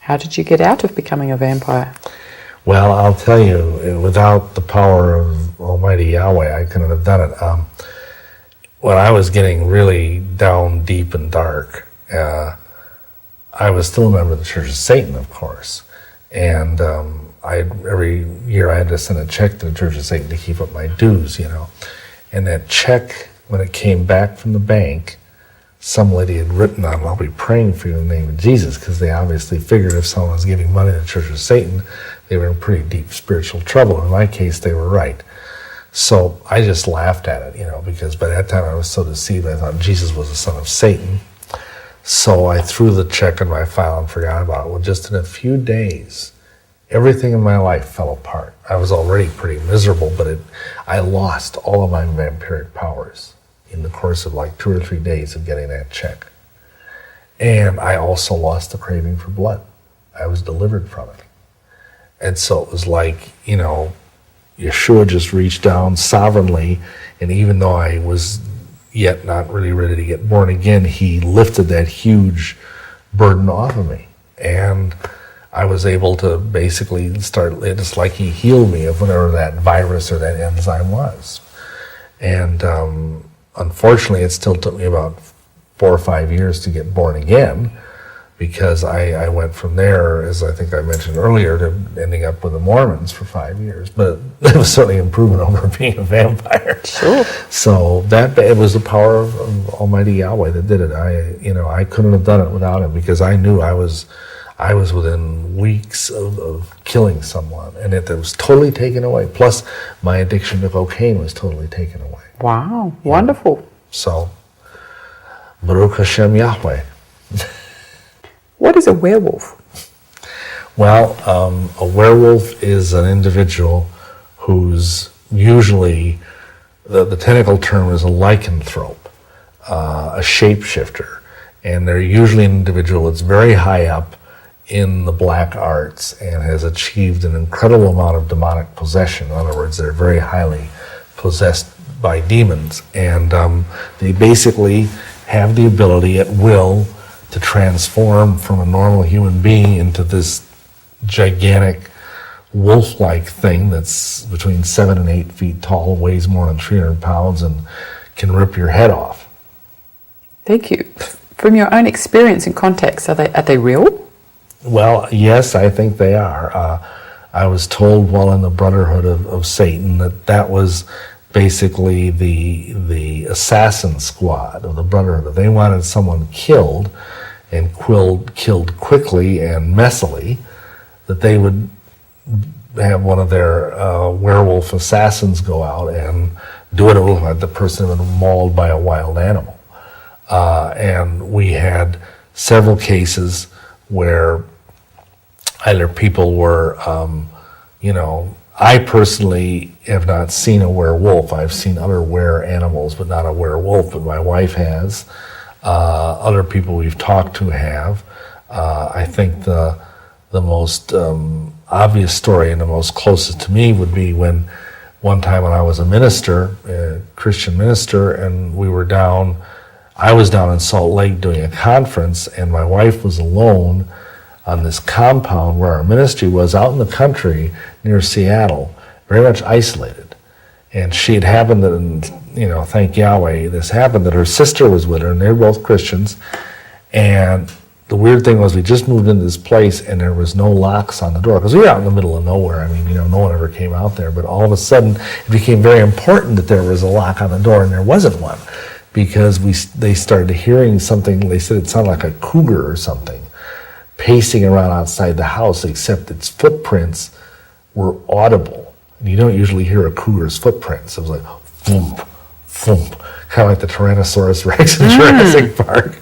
How did you get out of becoming a vampire? Well, I'll tell you, without the power of Almighty Yahweh, I couldn't have done it. When I was getting really down deep and dark, I was still a member of the Church of Satan, of course. And every year I had to send a check to the Church of Satan to keep up my dues, you know. And that check, when it came back from the bank, some lady had written on, "I'll be praying for you in the name of Jesus," because they obviously figured if someone was giving money to the Church of Satan, they were in pretty deep spiritual trouble. In my case, they were right. So I just laughed at it, you know, because by that time I was so deceived, I thought Jesus was the son of Satan. So I threw the check in my file and forgot about it. Well, just in a few days, everything in my life fell apart. I was already pretty miserable, but I lost all of my vampiric powers in the course of like 2 or 3 days of getting that check. And I also lost the craving for blood. I was delivered from it. And so it was like, you know, Yeshua just reached down sovereignly, and even though I was yet not really ready to get born again, he lifted that huge burden off of me. And I was able to basically start, it's like he healed me of whatever that virus or that enzyme was. And unfortunately, it still took me about 4 or 5 years to get born again, because I went from there, as I think I mentioned earlier, to ending up with the Mormons for 5 years. But it was certainly an improvement over being a vampire. Sure. So it was the power of Almighty Yahweh that did it. I couldn't have done it without him, because I knew I was within weeks of killing someone, and it was totally taken away. Plus, my addiction to cocaine was totally taken away. Wow, wonderful. So, Baruch Hashem Yahweh. What is a werewolf? Well, a werewolf is an individual who's usually, the technical term is a lycanthrope, a shapeshifter. And they're usually an individual that's very high up in the black arts and has achieved an incredible amount of demonic possession. In other words, they're very highly possessed by demons. And they basically have the ability at will to transform from a normal human being into this gigantic wolf-like thing that's between 7 and 8 feet tall, weighs more than 300 pounds, and can rip your head off. Thank you. From your own experience and context, are they real? Well, yes, I think they are. I was told while in the Brotherhood of Satan that was basically the assassin squad of the Brotherhood. If they wanted someone killed, and killed quickly and messily, that they would have one of their werewolf assassins go out and do it like the person had been mauled by a wild animal. And we had several cases where either people were, I personally have not seen a werewolf. I've seen other were animals, but not a werewolf, but my wife has. Other people we've talked to have. I think the most obvious story and the most closest to me would be when one time when I was a minister, a Christian minister, and I was down in Salt Lake doing a conference, and my wife was alone on this compound where our ministry was out in the country near Seattle, very much isolated. And she had happened that, thank Yahweh, this happened that her sister was with her, and they were both Christians. And the weird thing was we just moved into this place and there was no locks on the door because we were out in the middle of nowhere. I mean, no one ever came out there. But all of a sudden, it became very important that there was a lock on the door, and there wasn't one because they started hearing something. They said it sounded like a cougar or something pacing around outside the house, except its footprints were audible. And you don't usually hear a cougar's footprints. It was like thump, thump, kind of like the Tyrannosaurus Rex in Jurassic Park.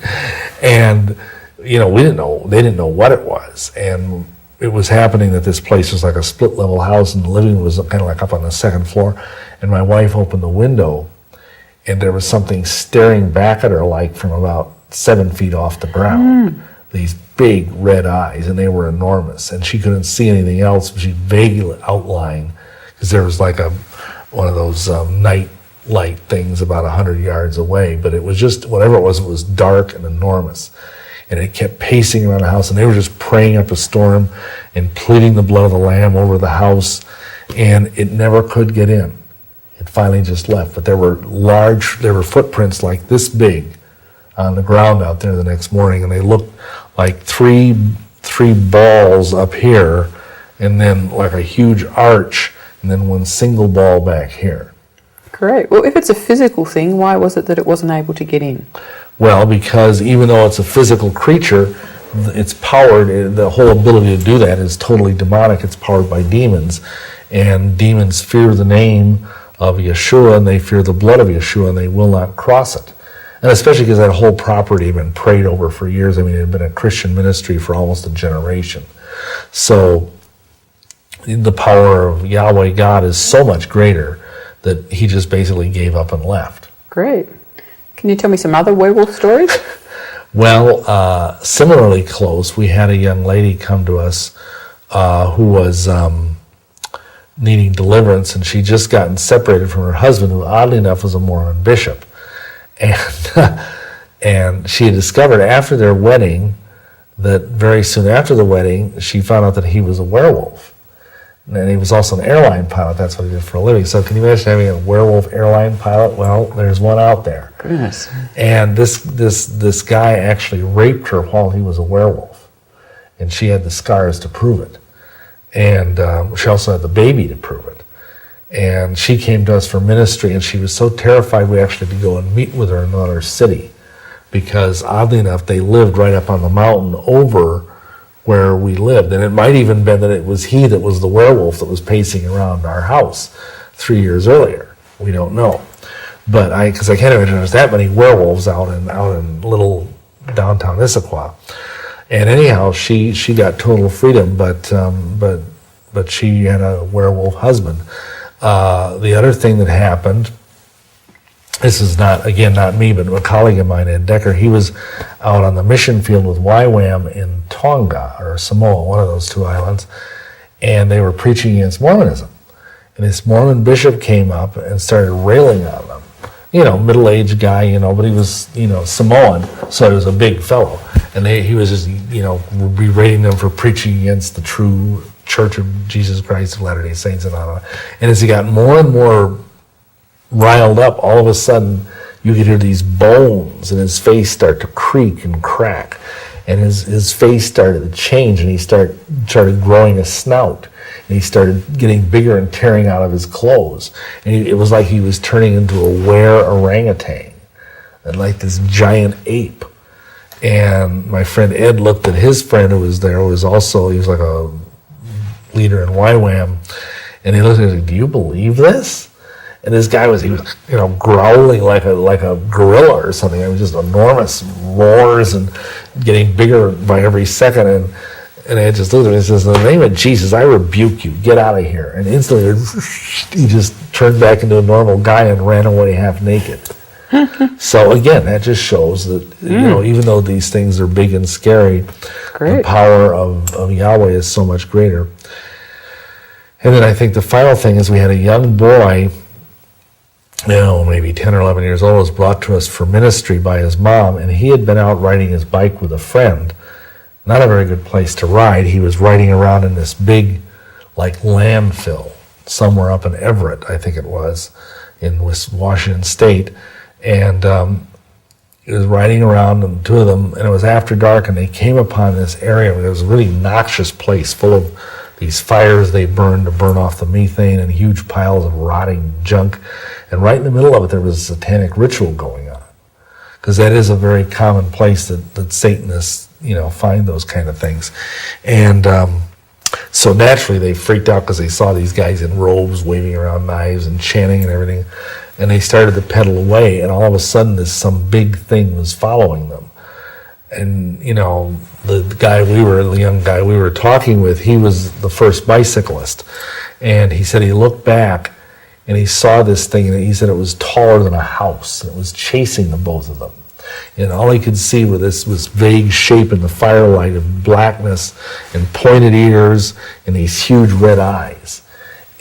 And we didn't know, they didn't know what it was. And it was happening that this place was like a split level house, and the living room was kind of like up on the second floor. And my wife opened the window, and there was something staring back at her like from about 7 feet off the ground. These big red eyes, and they were enormous. And she couldn't see anything else, but she vaguely outlined, because there was like one of those night light things about 100 yards away. But it was just, whatever it was dark and enormous. And it kept pacing around the house, and they were just praying up a storm and pleading the blood of the Lamb over the house, and it never could get in. It finally just left. But there were footprints like this big on the ground out there the next morning, and they looked like three balls up here, and then like a huge arch, and then one single ball back here. Great. Well, if it's a physical thing, why was it that it wasn't able to get in? Well, because even though it's a physical creature, it's powered, the whole ability to do that is totally demonic. It's powered by demons, and demons fear the name of Yeshua, and they fear the blood of Yeshua, and they will not cross it. And especially because that whole property had been prayed over for years. I mean, it had been a Christian ministry for almost a generation. So the power of Yahweh God is so much greater that he just basically gave up and left. Great. Can you tell me some other werewolf stories? Well, similarly close, we had a young lady come to us who was needing deliverance, and she'd just gotten separated from her husband, who oddly enough was a Mormon bishop. And she had discovered after their wedding that very soon after the wedding, she found out that he was a werewolf. And he was also an airline pilot. That's what he did for a living. So can you imagine having a werewolf airline pilot? Well, there's one out there. Goodness. And this guy actually raped her while he was a werewolf. And she had the scars to prove it. And she also had the baby to prove it. And she came to us for ministry, and she was so terrified we actually had to go and meet with her in another city, because oddly enough, they lived right up on the mountain over where we lived. And it might even been that it was he that was the werewolf that was pacing around our house 3 years earlier. We don't know. But because I can't imagine there's that many werewolves out in little downtown Issaquah. And anyhow, she got total freedom, but she had a werewolf husband. The other thing that happened, this is not me, but a colleague of mine, Ed Decker, he was out on the mission field with YWAM in Tonga, or Samoa, one of those two islands, and they were preaching against Mormonism. And this Mormon bishop came up and started railing on them. Middle-aged guy, but he was, Samoan, so he was a big fellow. And he was just, berating them for preaching against the true Church of Jesus Christ of Latter-day Saints and all that. And as he got more and more riled up, all of a sudden you could hear these bones in his face start to creak and crack. And his face started to change, and he started growing a snout. And he started getting bigger and tearing out of his clothes. And it was like he was turning into a were orangutan, and like this giant ape. And my friend Ed looked at his friend who was there, he was like a leader in YWAM, and he looked at him, do you believe this? And this guy was growling like a gorilla or something. It was just enormous roars and getting bigger by every second. And I just looked at him and says, in the name of Jesus, I rebuke you. Get out of here. And instantly, he just turned back into a normal guy and ran away half naked. So again, that just shows that, even though these things are big and scary, the power of Yahweh is so much greater. And then I think the final thing is we had a young boy, maybe 10 or 11 years old, was brought to us for ministry by his mom, and he had been out riding his bike with a friend. Not a very good place to ride. He was riding around in this big, landfill somewhere up in Everett, I think it was, in Washington State. And he was riding around, and two of them, and it was after dark, and they came upon this area where it was a really noxious place full of these fires they burned to burn off the methane and huge piles of rotting junk. And right in the middle of it, there was a satanic ritual going on. Because that is a very common place that Satanists, find those kind of things. And so naturally they freaked out because they saw these guys in robes waving around knives and chanting and everything. And they started to pedal away, and all of a sudden some big thing was following them. And, the young guy we were talking with, he was the first bicyclist. And he said he looked back and he saw this thing, and he said it was taller than a house. And it was chasing the both of them. And all he could see was this vague shape in the firelight of blackness and pointed ears and these huge red eyes.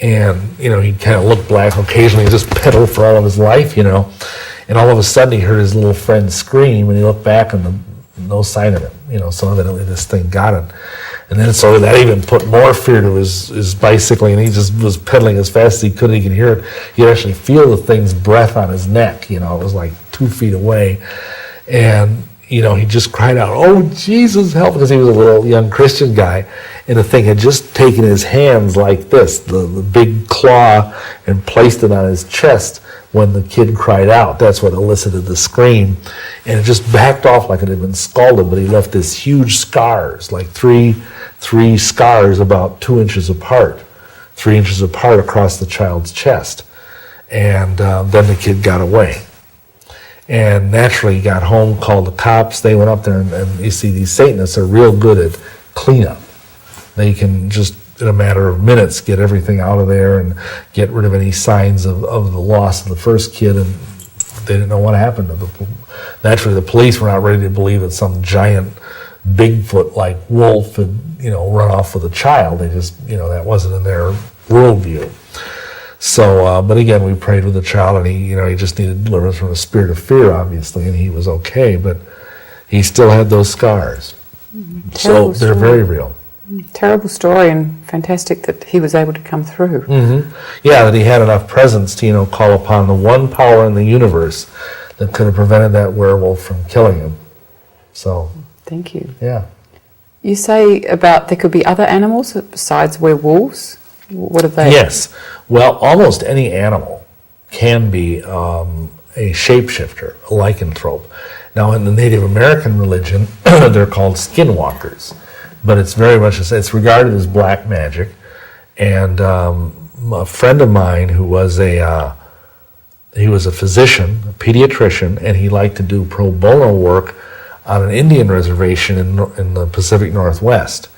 And, he'd kind of look black occasionally and just pedal for all of his life, And all of a sudden he heard his little friend scream, and he looked back and no sign of him, so evidently this thing got him. And then so that even put more fear to his bicycling, and he just was pedaling as fast as he could. He could hear it. He could actually feel the thing's breath on his neck, it was like 2 feet away. And, he just cried out, "Oh, Jesus, help," because he was a little young Christian guy. And the thing had just taken his hands like this, the big claw, and placed it on his chest when the kid cried out. That's what elicited the scream. And it just backed off like it had been scalded, but he left this huge scars, like three scars about 2 inches apart, 3 inches apart across the child's chest. And then the kid got away. And naturally, he got home, called the cops. They went up there, and you see, these Satanists are real good at cleanup. They can just, in a matter of minutes, get everything out of there and get rid of any signs of the loss of the first kid, and they didn't know what happened to them. Naturally, the police were not ready to believe that some giant Bigfoot-like wolf had, run off with a child. They just, that wasn't in their worldview. So, but again, we prayed with the child, and he just needed deliverance from the spirit of fear, obviously, and he was okay, but he still had those scars. So they're very real. Terrible story, and fantastic that he was able to come through. Mm-hmm. Yeah, that he had enough presence to, call upon the one power in the universe that could have prevented that werewolf from killing him. So. Thank you. Yeah. You say about there could be other animals besides werewolves. What are they? Yes. Well, almost any animal can be a shapeshifter, a lycanthrope. Now, in the Native American religion, they're called skinwalkers. But it's very much, it's regarded as black magic. And a friend of mine who was he was a physician, a pediatrician, and he liked to do pro bono work on an Indian reservation in the Pacific Northwest.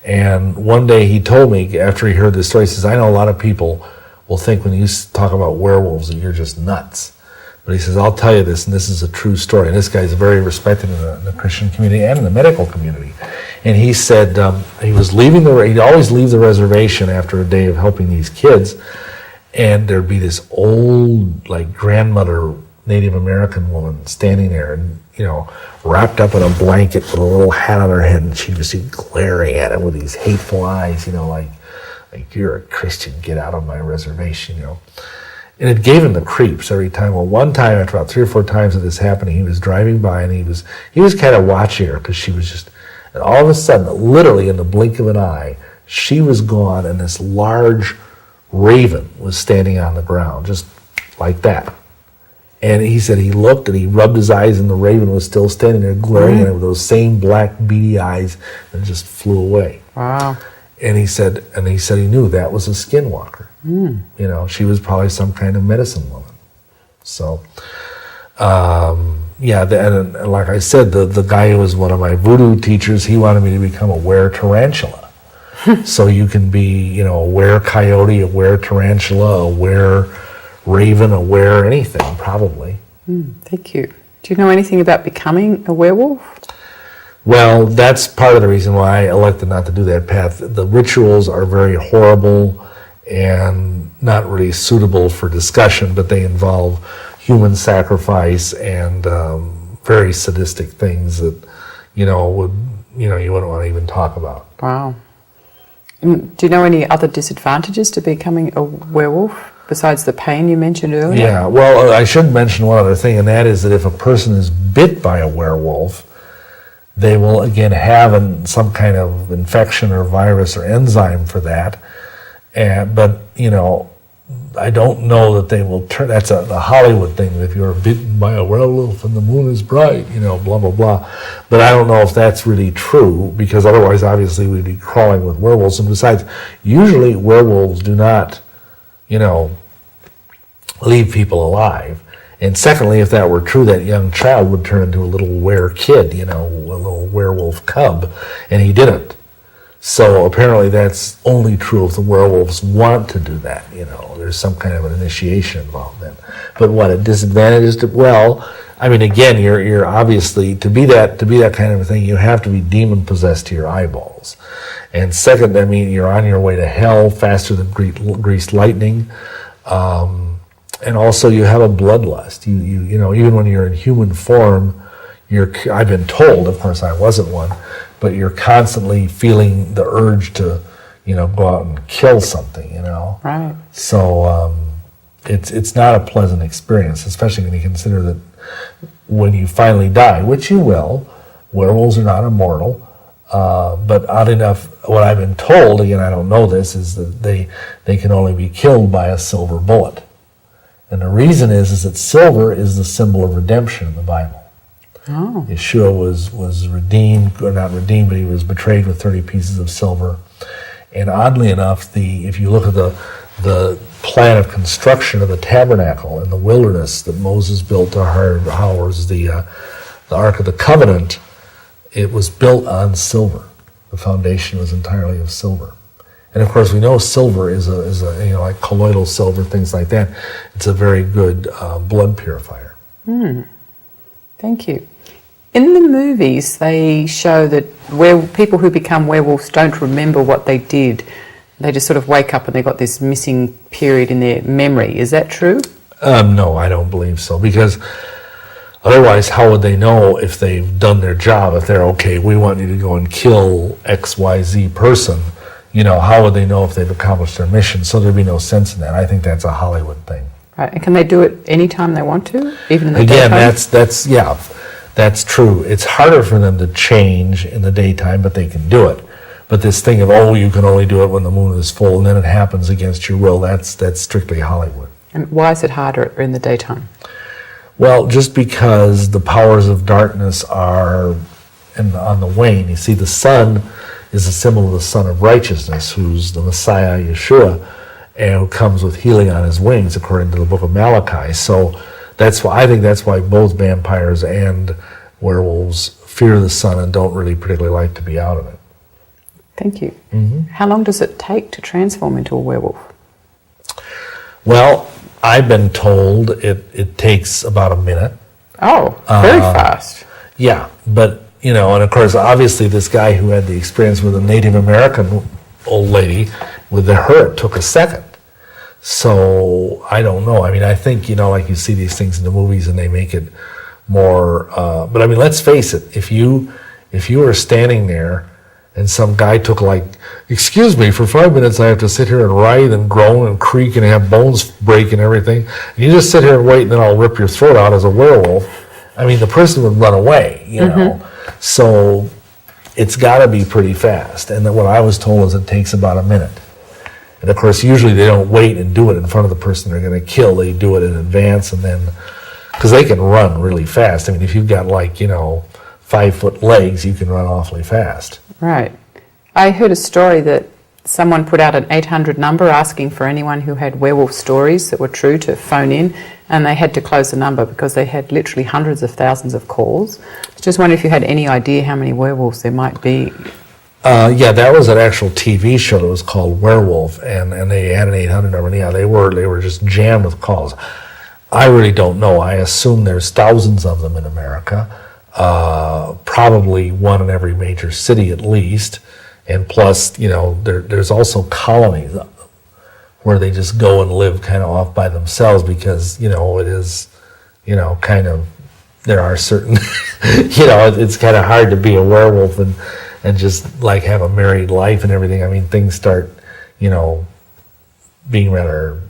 And one day he told me, after he heard this story, he says, "I know a lot of people will think when you talk about werewolves that you're just nuts. But he says, I'll tell you this, and this is a true story." And this guy's very respected in the Christian community and in the medical community. And he said he was he'd always leave the reservation after a day of helping these kids, and there'd be this old, grandmother Native American woman standing there, and wrapped up in a blanket with a little hat on her head, and she'd just be glaring at him with these hateful eyes, like "You're a Christian, get out of my reservation," And it gave him the creeps every time. Well, one time, after about 3 or 4 times of this happening, he was driving by, and he was kind of watching her, because she was just, and all of a sudden, literally in the blink of an eye, she was gone, and this large raven was standing on the ground, just like that. And he said he looked, and he rubbed his eyes, and the raven was still standing there glaring at him with those same black beady eyes, and just flew away. Wow. And he said he knew that was a skinwalker. She was probably some kind of medicine woman. So, and like I said, the guy who was one of my voodoo teachers, he wanted me to become a were-tarantula. So you can be, a were-coyote, a were-tarantula, a were-raven, a were-anything, probably. Thank you. Do you know anything about becoming a werewolf? Well, that's part of the reason why I elected not to do that path. The rituals are very horrible and not really suitable for discussion, but they involve human sacrifice and very sadistic things that, you wouldn't want to even talk about. Wow. And do you know any other disadvantages to becoming a werewolf besides the pain you mentioned earlier? Yeah, well, I should mention one other thing, and that is that if a person is bit by a werewolf, they will again have some kind of infection or virus or enzyme for that. But I don't know that they will turn. That's a Hollywood thing. If you're bitten by a werewolf and the moon is bright, blah blah blah. But I don't know if that's really true, because otherwise, obviously, we'd be crawling with werewolves. And besides, usually werewolves do not, leave people alive. And secondly, if that were true, that young child would turn into a little were-kid, a little werewolf cub, and he didn't. So apparently that's only true if the werewolves want to do that, There's some kind of an initiation involved then. But what, a disadvantage is again, you're obviously, to be that kind of a thing, you have to be demon-possessed to your eyeballs. And second, you're on your way to hell faster than greased lightning. And also you have a bloodlust. You even when you're in human form, I've been told, of course I wasn't one, but you're constantly feeling the urge to, go out and kill something, Right. So it's not a pleasant experience, especially when you consider that when you finally die, which you will, werewolves are not immortal. But odd enough, what I've been told, again I don't know this, is that they can only be killed by a silver bullet. And the reason is that silver is the symbol of redemption in the Bible. Oh. Yeshua was redeemed, or not redeemed, but he was betrayed with 30 pieces of silver. And oddly enough, if you look at the plan of construction of the tabernacle in the wilderness that Moses built to house the Ark of the Covenant, it was built on silver. The foundation was entirely of silver. And of course, we know silver is like colloidal silver, things like that. It's a very good blood purifier. Thank you. In the movies, they show that people who become werewolves don't remember what they did. They just sort of wake up and they've got this missing period in their memory. Is that true? No, I don't believe so. Because otherwise, how would they know if they've done their job? If they're, okay, we want you to go and kill XYZ person, how would they know if they've accomplished their mission? So there'd be no sense in that. I think that's a Hollywood thing. Right. And can they do it anytime they want to, even in the Again, daytime? that's true. It's harder for them to change in the daytime, but they can do it. But this thing of, you can only do it when the moon is full, and then it happens against your will, that's strictly Hollywood. And why is it harder in the daytime? Well, just because the powers of darkness are on the wane. You see, the sun is a symbol of the Son of Righteousness, who's the Messiah, Yeshua, and who comes with healing on his wings, according to the book of Malachi. So I think that's why both vampires and werewolves fear the sun and don't really particularly like to be out of it. Thank you. Mm-hmm. How long does it take to transform into a werewolf? Well, I've been told it takes about a minute. Oh, very fast. Yeah, but, and of course, obviously this guy who had the experience with a Native American old lady, with her it took a second. So, I don't know. I think, like you see these things in the movies and they make it more, but let's face it, if you were standing there and some guy took excuse me, for 5 minutes I have to sit here and writhe and groan and creak and have bones break and everything, and you just sit here and wait and then I'll rip your throat out as a werewolf, the person would run away, So it's got to be pretty fast. And then what I was told is it takes about a minute. And of course, usually they don't wait and do it in front of the person they're going to kill. They do it in advance, and then, because they can run really fast. If you've got 5-foot legs, you can run awfully fast. Right. I heard a story that someone put out an 800 number asking for anyone who had werewolf stories that were true to phone in, and they had to close the number because they had literally hundreds of thousands of calls. Just wondering if you had any idea how many werewolves there might be. Yeah, that was an actual TV show that was called Werewolf, and they had an 800 number. And yeah, they were just jammed with calls. I really don't know. I assume there's thousands of them in America, probably one in every major city at least. And plus, there's also colonies where they just go and live kind of off by themselves because, it is, kind of, there are certain, it's kind of hard to be a werewolf and just like have a married life and everything. I mean, things start, being rather,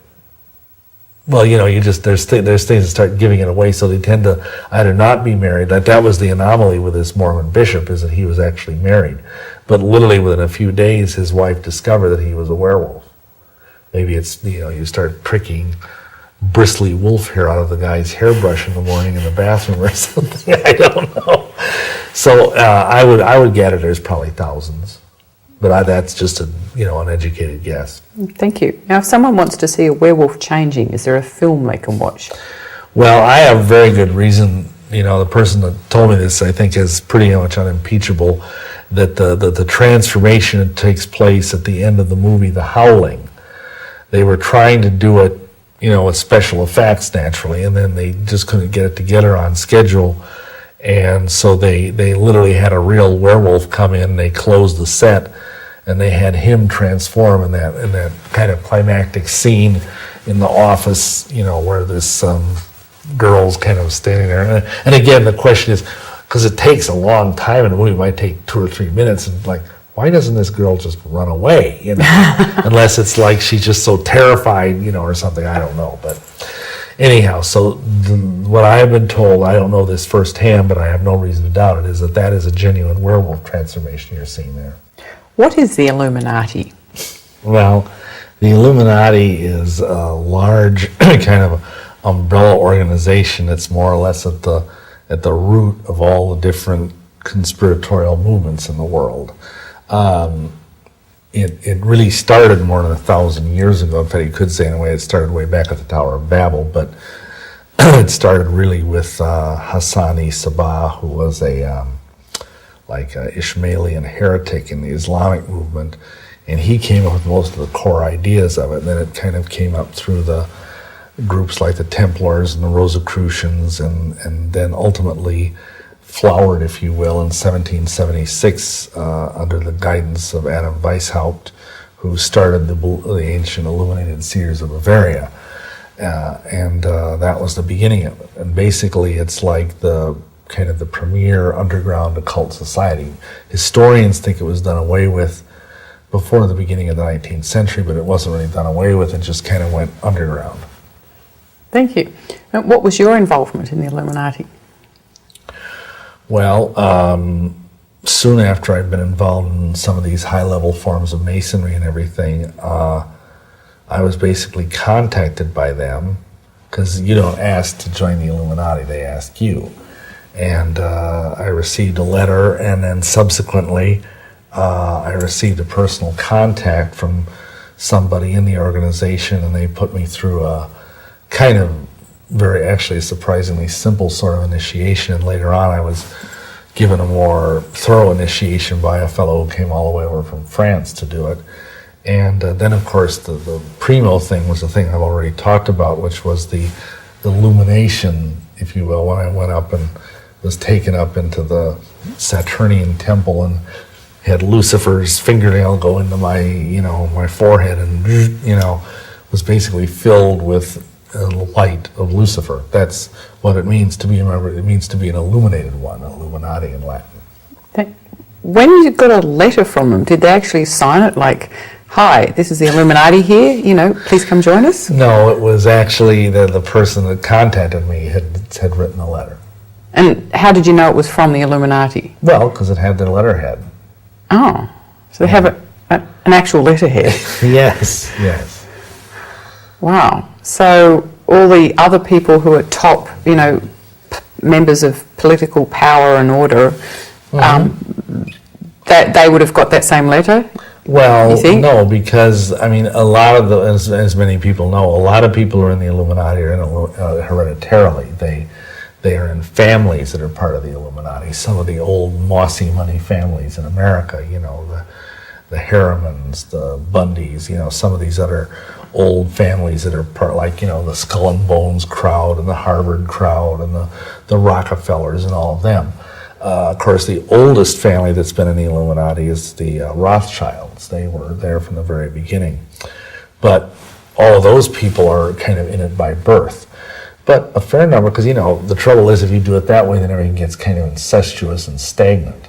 well, there's things that start giving it away, so they tend to either not be married. That was the anomaly with this Mormon bishop, is that he was actually married. But literally within a few days, his wife discovered that he was a werewolf. Maybe it's, you start pricking bristly wolf hair out of the guy's hairbrush in the morning in the bathroom or something. I don't know. So I would gather there's probably thousands. But that's just an educated guess. Thank you. Now, if someone wants to see a werewolf changing, is there a film they can watch? Well, I have very good reason. The person that told me this, I think, is pretty much unimpeachable, that the transformation that takes place at the end of the movie, The Howling, they were trying to do it, with special effects naturally, and then they just couldn't get it together on schedule. And so they literally had a real werewolf come in, they closed the set, and they had him transform in that kind of climactic scene in the office, where this girl's kind of standing there. And again, the question is, because it takes a long time in the movie, it might take 2 or 3 minutes, and like, why doesn't this girl just run away? Unless it's like she's just so terrified, or something, I don't know. But anyhow, so what I have been told, I don't know this firsthand, but I have no reason to doubt it, is that is a genuine werewolf transformation you're seeing there. What is the Illuminati? Well, the Illuminati is a large kind of umbrella organization that's more or less at the root of all the different conspiratorial movements in the world. It really started more than 1,000 years ago. In fact, you could say in a way it started way back at the Tower of Babel, but it started really with Hassan-i Sabbah, who was a Ishmaelian heretic in the Islamic movement, and he came up with most of the core ideas of it. And then it kind of came up through the groups like the Templars and the Rosicrucians, and then ultimately flowered, if you will, in 1776 under the guidance of Adam Weishaupt, who started the ancient Illuminated Seers of Bavaria. And that was the beginning of it. And basically it's like the kind of the premier underground occult society. Historians think it was done away with before the beginning of the 19th century, but it wasn't really done away with. It just kind of went underground. Thank you. And what was your involvement in the Illuminati? Well, soon after I'd been involved in some of these high-level forms of masonry and everything, I was basically contacted by them, because you don't ask to join the Illuminati, they ask you. And I received a letter, and then subsequently I received a personal contact from somebody in the organization, and they put me through a kind of actually surprisingly simple sort of initiation, and later on I was given a more thorough initiation by a fellow who came all the way over from France to do it. And then of course the primo thing was the thing I've already talked about, which was the illumination, if you will, when I went up and was taken up into the Saturnian temple and had Lucifer's fingernail go into my, my forehead, and, was basically filled with the light of Lucifer. That's what it means to be, remember, it means to be an illuminated one, Illuminati in Latin. When you got a letter from them, did they actually sign it like, hi, this is the Illuminati here, please come join us? No, it was actually the person that contacted me had written a letter. And how did you know it was from the Illuminati? Well, because it had their letterhead. Oh, so they have an actual letterhead. Yes. Wow. So all the other people who are top, members of political power and order, that they would have got that same letter? Well, You think? no, because I mean, a lot of the, as many people know, a lot of people who are in the Illuminati are in hereditarily. They are in families that are part of the Illuminati. Some of the old mossy money families in America, you know, the Harrimans, the Bundys, you know, some of these other old families that are part, like, you know, the Skull and Bones crowd and the Harvard crowd and the Rockefellers and all of them. Of course, the oldest family that's been in the Illuminati is the Rothschilds. They were there from the very beginning. But all of those people are kind of in it by birth. But a fair number, because, you know, the trouble is if you do it that way, then everything gets kind of incestuous and stagnant.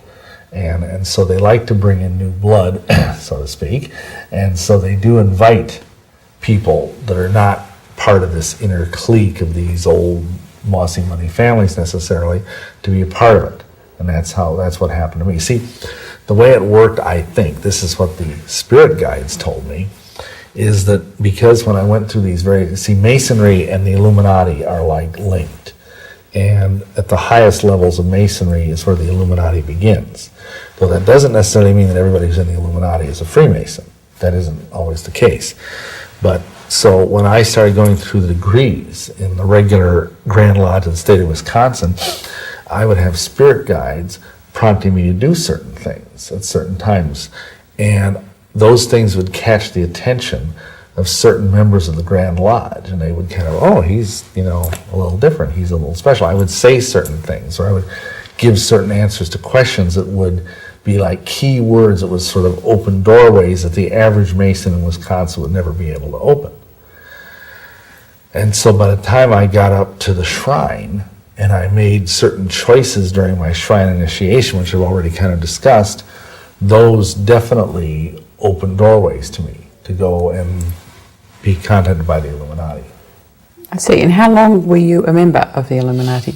And so they like to bring in new blood, so to speak. And so they do invite people that are not part of this inner clique of these old mossy money families necessarily to be a part of it. And that's what happened to me. See, the way it worked, I think, this is what the spirit guides told me, is that because when I went through these Masonry and the Illuminati are like linked. And at the highest levels of Masonry is where the Illuminati begins. Though that doesn't necessarily mean that everybody who's in the Illuminati is a Freemason. That isn't always the case. But so when I started going through the degrees in the regular Grand Lodge of the state of Wisconsin, I would have spirit guides prompting me to do certain things at certain times. And those things would catch the attention of certain members of the Grand Lodge. And they would kind of, oh, he's, you know, a little different. He's a little special. I would say certain things, or I would give certain answers to questions that would be like key words that would sort of open doorways that the average Mason in Wisconsin would never be able to open. And so by the time I got up to the shrine, and I made certain choices during my shrine initiation, which I've already kind of discussed, those definitely opened doorways to me to go and be contacted by the Illuminati. I see. And how long were you a member of the Illuminati?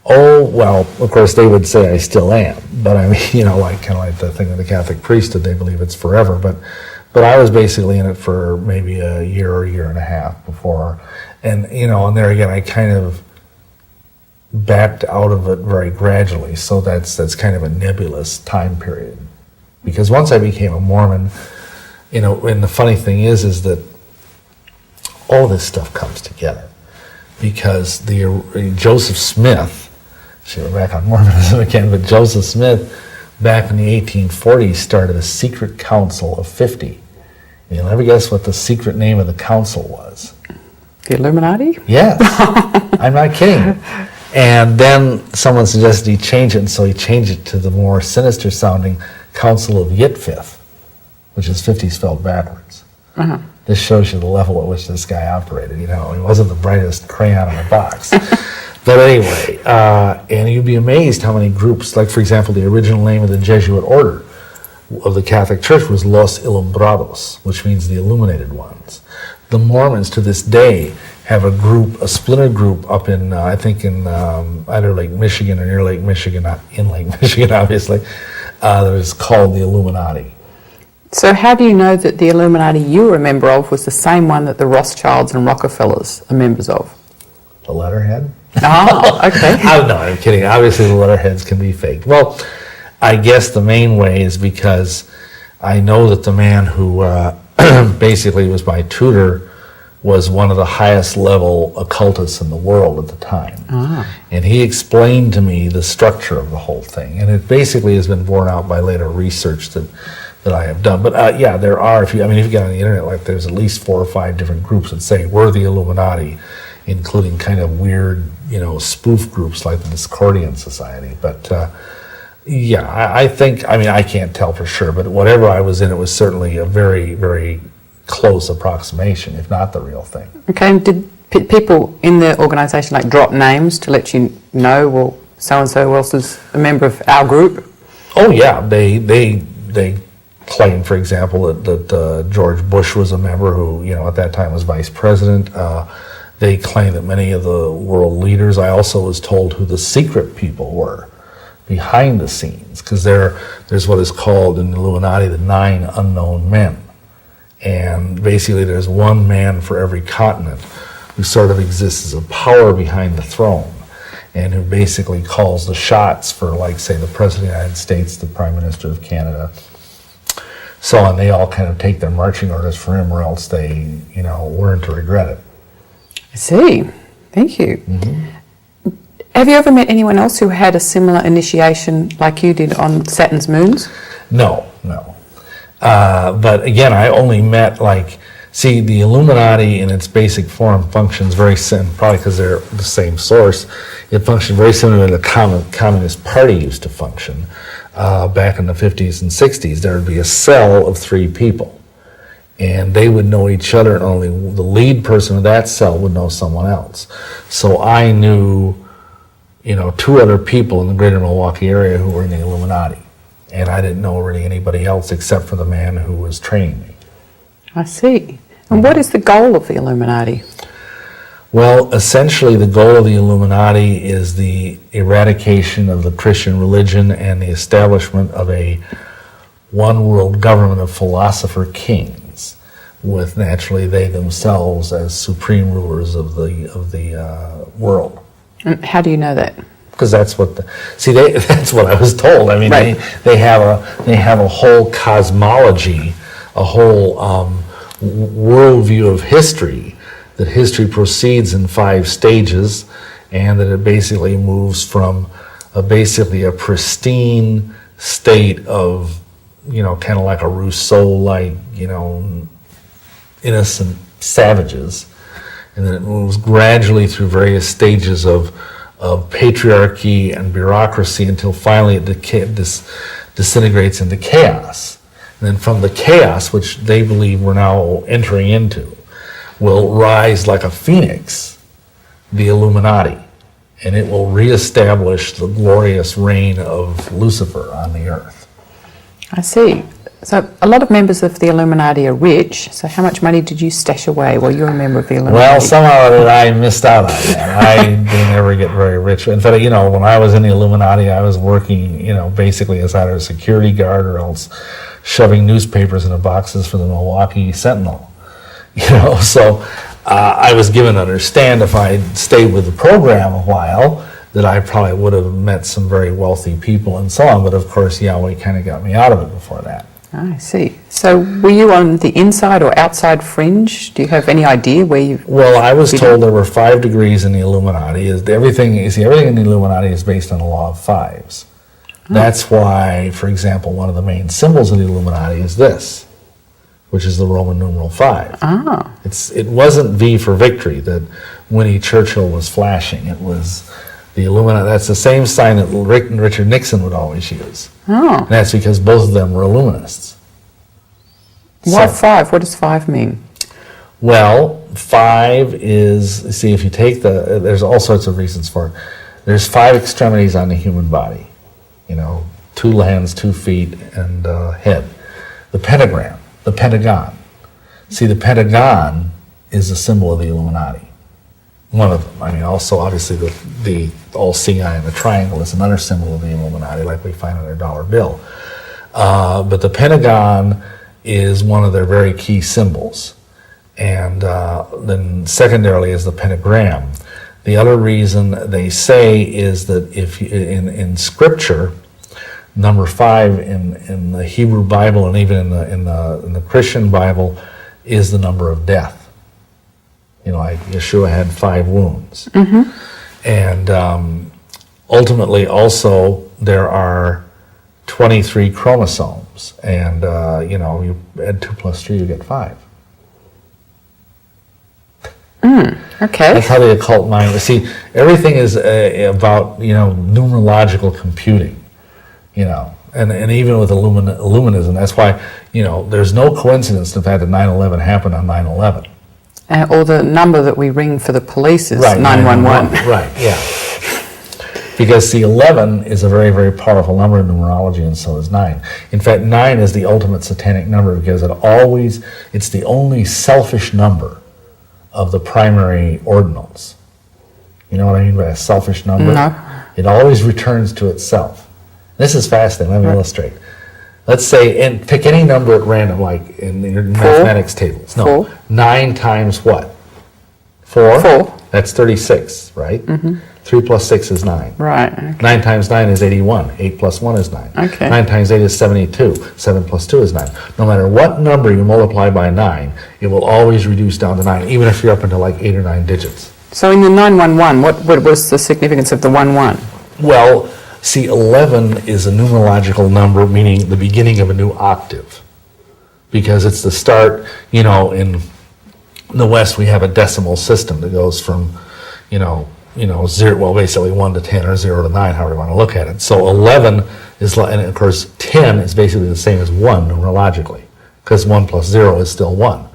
Oh, well, of course, they would say I still am. But I mean, you know, like kind of like the thing with the Catholic priesthood, they believe it's forever. But I was basically in it for maybe a year or a year and a half before. And, you know, and there again, I kind of backed out of it very gradually. So that's kind of a nebulous time period. Because once I became a Mormon, you know, and the funny thing is that all this stuff comes together. Because the Joseph Smith, we're back on Mormonism again, but Joseph Smith, back in the 1840s, started a secret council of 50. And you'll never guess what the secret name of the council was. The Illuminati? Yes. I'm not kidding. And then someone suggested he change it, and so he changed it to the more sinister sounding Council of Yitfith, which is 50 spelled backwards. Uh-huh. This shows you the level at which this guy operated. You know, he wasn't the brightest crayon in the box. But anyway, and you'd be amazed how many groups, like for example, the original name of the Jesuit order of the Catholic Church was Los Ilumbrados, which means the illuminated ones. The Mormons to this day have a group, a splinter group up in, I think in either Lake Michigan or near Lake Michigan, not in Lake Michigan obviously, that is called the Illuminati. So how do you know that the Illuminati you were a member of was the same one that the Rothschilds and Rockefellers are members of? The letterhead? Oh, okay. No, I'm kidding. Obviously the letterheads can be faked. Well, I guess the main way is because I know that the man who basically was my tutor was one of the highest level occultists in the world at the time. Ah. And he explained to me the structure of the whole thing. And it basically has been borne out by later research that I have done. But yeah, there are, if you get on the internet, like there's at least 4 or 5 different groups that say we're the Illuminati, including kind of weird, spoof groups like the Discordian Society. But yeah, I think, I can't tell for sure, but whatever I was in, it was certainly a very, very close approximation, if not the real thing. Okay, and did people in the organisation like drop names to let you know, well, so-and-so else is a member of our group? Oh yeah, they claim, for example, that George Bush was a member who, at that time was vice president. They claim that many of the world leaders, I also was told who the secret people were behind the scenes, because there's what is called in the Illuminati the 9 unknown men. And basically there's one man for every continent who sort of exists as a power behind the throne and who basically calls the shots for, like, say, the President of the United States, the Prime Minister of Canada, So, and they all kind of take their marching orders for him, or else they, learn to regret it. I see. Thank you. Mm-hmm. Have you ever met anyone else who had a similar initiation like you did on Saturn's moons? No. But again, I only met the Illuminati in its basic form functions very similar, probably because they're the same source. It functioned very similar to the Communist Party used to function. Back in the 50s and 60s, there would be a cell of 3 people, and they would know each other, and only the lead person of that cell would know someone else. So I knew, 2 other people in the greater Milwaukee area who were in the Illuminati, and I didn't know really anybody else except for the man who was training me. I see. And what is the goal of the Illuminati? Well, essentially the goal of the Illuminati is the eradication of the Christian religion and the establishment of a one world government of philosopher kings, with naturally they themselves as supreme rulers of the world. And how do you know that? Because that's what that's what I was told. I mean, right. they have a whole cosmology, a whole worldview of history, that history proceeds in 5 stages, and that it basically moves from basically a pristine state of, kind of like a Rousseau-like, innocent savages, and then it moves gradually through various stages of patriarchy and bureaucracy until finally it disintegrates into chaos. And then from the chaos, which they believe we're now entering into, will rise like a phoenix, the Illuminati, and it will reestablish the glorious reign of Lucifer on the earth. I see. So a lot of members of the Illuminati are rich, so how much money did you stash away while you were a member of the Illuminati? Well, somehow or other I missed out on that. I didn't ever get very rich. In fact, when I was in the Illuminati, I was working, basically as either a security guard or else shoving newspapers into boxes for the Milwaukee Sentinel. So I was given to understand if I stayed with the program a while that I probably would have met some very wealthy people and so on. But of course, Yahweh kind of got me out of it before that. I see. So were you on the inside or outside fringe? Do you have any idea where you... Well, I was told there were 5 degrees in the Illuminati. Everything in the Illuminati is based on the law of 5s. Oh. That's why, for example, one of the main symbols of the Illuminati is this, which is the Roman numeral 5. Ah. It wasn't V for victory that Winnie Churchill was flashing. It was the Illuminati. That's the same sign that Richard Nixon would always use. Oh. And that's because both of them were Illuminists. Why 5? What does 5 mean? Well, 5 is, see, if you take there's all sorts of reasons for it. There's 5 extremities on the human body. 2 hands, 2 feet, and head. The pentagram. The Pentagon. See, the Pentagon is a symbol of the Illuminati. One of them. I mean, also, obviously, the all-seeing eye and the triangle is another symbol of the Illuminati, like we find on their dollar bill. But the Pentagon is one of their very key symbols. And then secondarily is the pentagram. The other reason they say is that if in Scripture, number 5 in the Hebrew Bible and even in the Christian Bible is the number of death. Like Yeshua had 5 wounds. Mm-hmm. And ultimately also there are 23 chromosomes. And, you add 2 plus 3, you get 5. Okay. That's how the occult mind... See, everything is about, numerological computing. And even with Illuminism, that's why, there's no coincidence the fact that 9/11 happened on 9/11. Or the number that we ring for the police is Right, 911. Right, yeah. Because the 11 is a very, very powerful number in numerology, and so is 9. In fact, 9 is the ultimate satanic number because it's the only selfish number of the primary ordinals. You know what I mean by a selfish number? No. It always returns to itself. This is fascinating. Let me illustrate. Let's say, and pick any number at random, like in your mathematics tables. No, 4. 9 times what? 4? 4. That's 36, right? Mm-hmm. 3 plus 6 is 9. Right. Okay. 9 times 9 is 81. 8 plus 1 is 9. Okay. 9 times 8 is 72. 7 plus 2 is 9. No matter what number you multiply by 9, it will always reduce down to 9, even if you're up into like 8 or 9 digits. So in the 911, what was the significance of the 11? Well, see, 11 is a numerological number, meaning the beginning of a new octave. Because it's the start, in the West we have a decimal system that goes from, zero, well, basically 1 to 10 or 0 to 9, however you want to look at it. So 11 is, and of course 10 is basically the same as 1 numerologically, because 1 plus 0 is still 1.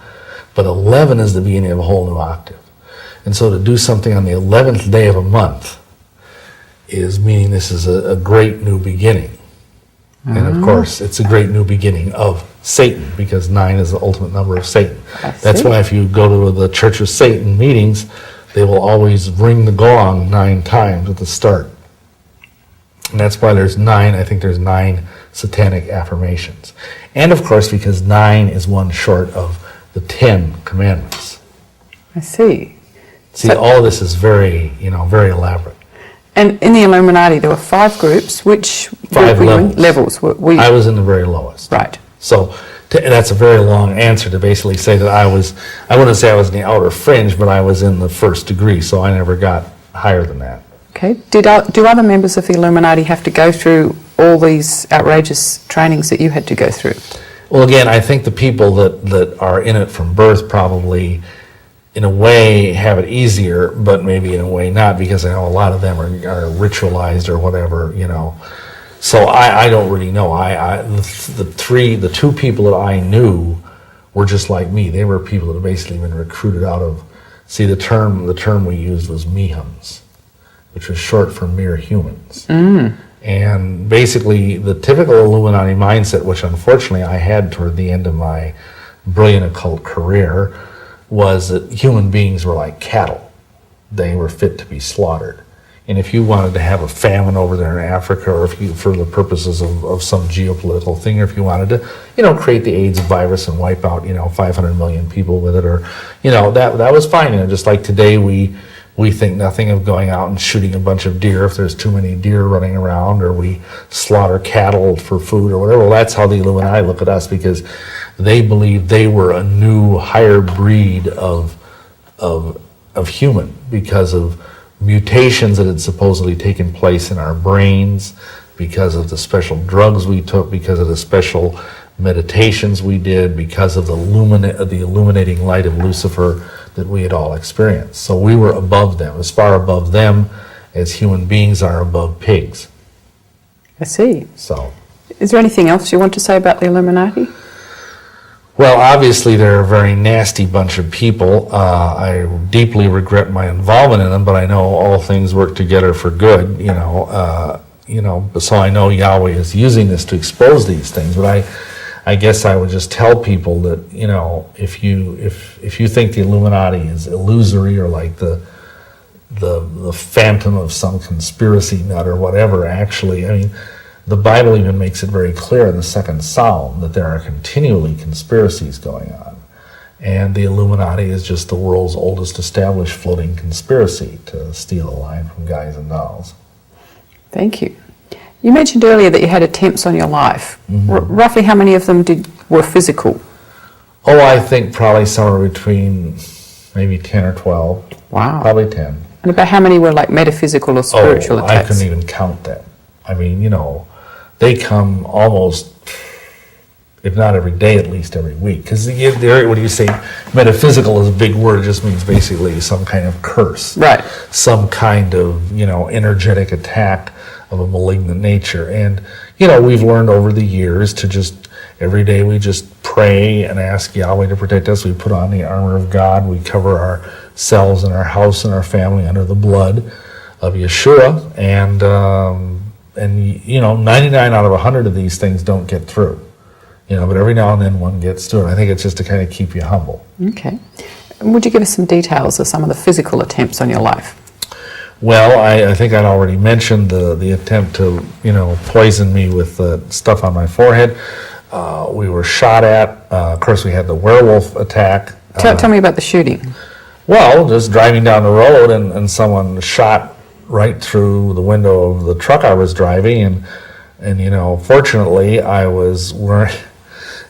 But 11 is the beginning of a whole new octave. And so to do something on the 11th day of a month is meaning this is a great new beginning. And of course, it's a great new beginning of Satan, because 9 is the ultimate number of Satan. That's why if you go to the Church of Satan meetings, they will always ring the gong 9 times at the start. And that's why there's 9, I think there's 9 satanic affirmations. And of course, because 9 is one short of the 10 commandments. I see. See, all of this is very, very elaborate. And in the Illuminati, there were 5 groups. Which 5 were levels. You in? Levels. I was in the very lowest. Right. So that's a very long answer to basically say that I wouldn't say I was in the outer fringe, but I was in the first degree, so I never got higher than that. Okay. Do other members of the Illuminati have to go through all these outrageous trainings that you had to go through? Well, again, I think the people that are in it from birth probably, in a way, have it easier, but maybe in a way not, because I know a lot of them are ritualized or whatever, So I don't really know. The 2 people that I knew were just like me. They were people that had basically been recruited out of. See, the term we used was mehums, which was short for mere humans. And basically, the typical Illuminati mindset, which unfortunately I had toward the end of my brilliant occult career, was that human beings were like cattle. They were fit to be slaughtered. And if you wanted to have a famine over there in Africa, or if you, for the purposes of some geopolitical thing, or if you wanted to, create the AIDS virus and wipe out, 500 million people with it, or, that was fine. Just like today, we think nothing of going out and shooting a bunch of deer if there's too many deer running around, or we slaughter cattle for food or whatever. Well, that's how the Illuminati look at us, because they believe they were a new, higher breed of human, because of mutations that had supposedly taken place in our brains, because of the special drugs we took, because of the special meditations we did, because of the illuminating light of Lucifer that we had all experienced. So we were above them, as far above them as human beings are above pigs. I see. So, is there anything else you want to say about the Illuminati? Well, obviously they're a very nasty bunch of people. I deeply regret my involvement in them, but I know all things work together for good. So I know Yahweh is using this to expose these things. But I guess I would just tell people that if you think the Illuminati is illusory, or like the phantom of some conspiracy nut or whatever, actually, I mean, the Bible even makes it very clear in the 2nd Psalm that there are continually conspiracies going on. And the Illuminati is just the world's oldest established floating conspiracy to steal a line from guys and dolls. Thank you. You mentioned earlier that you had attempts on your life. Roughly how many of them were physical? Oh, I think probably somewhere between maybe 10 or 12. Wow. Probably 10. And about how many were like metaphysical or spiritual attacks? I couldn't even count that. I mean, they come almost, if not every day, at least every week. Because when you say metaphysical is a big word, it just means basically some kind of curse. Right. Some kind of, energetic attack of a malignant nature. And, we've learned over the years to just, every day we just pray and ask Yahweh to protect us. We put on the armor of God. We cover ourselves and our house and our family under the blood of Yeshua. And 99 out of 100 of these things don't get through. But every now and then one gets through. And I think it's just to kind of keep you humble. Okay. Would you give us some details of some of the physical attempts on your life? Well, I think I'd already mentioned the attempt to, poison me with stuff on my forehead. We were shot at. Of course, we had the werewolf attack. Tell me about the shooting. Well, just driving down the road and someone shot right through the window of the truck I was driving, and you know, fortunately, I was wearing.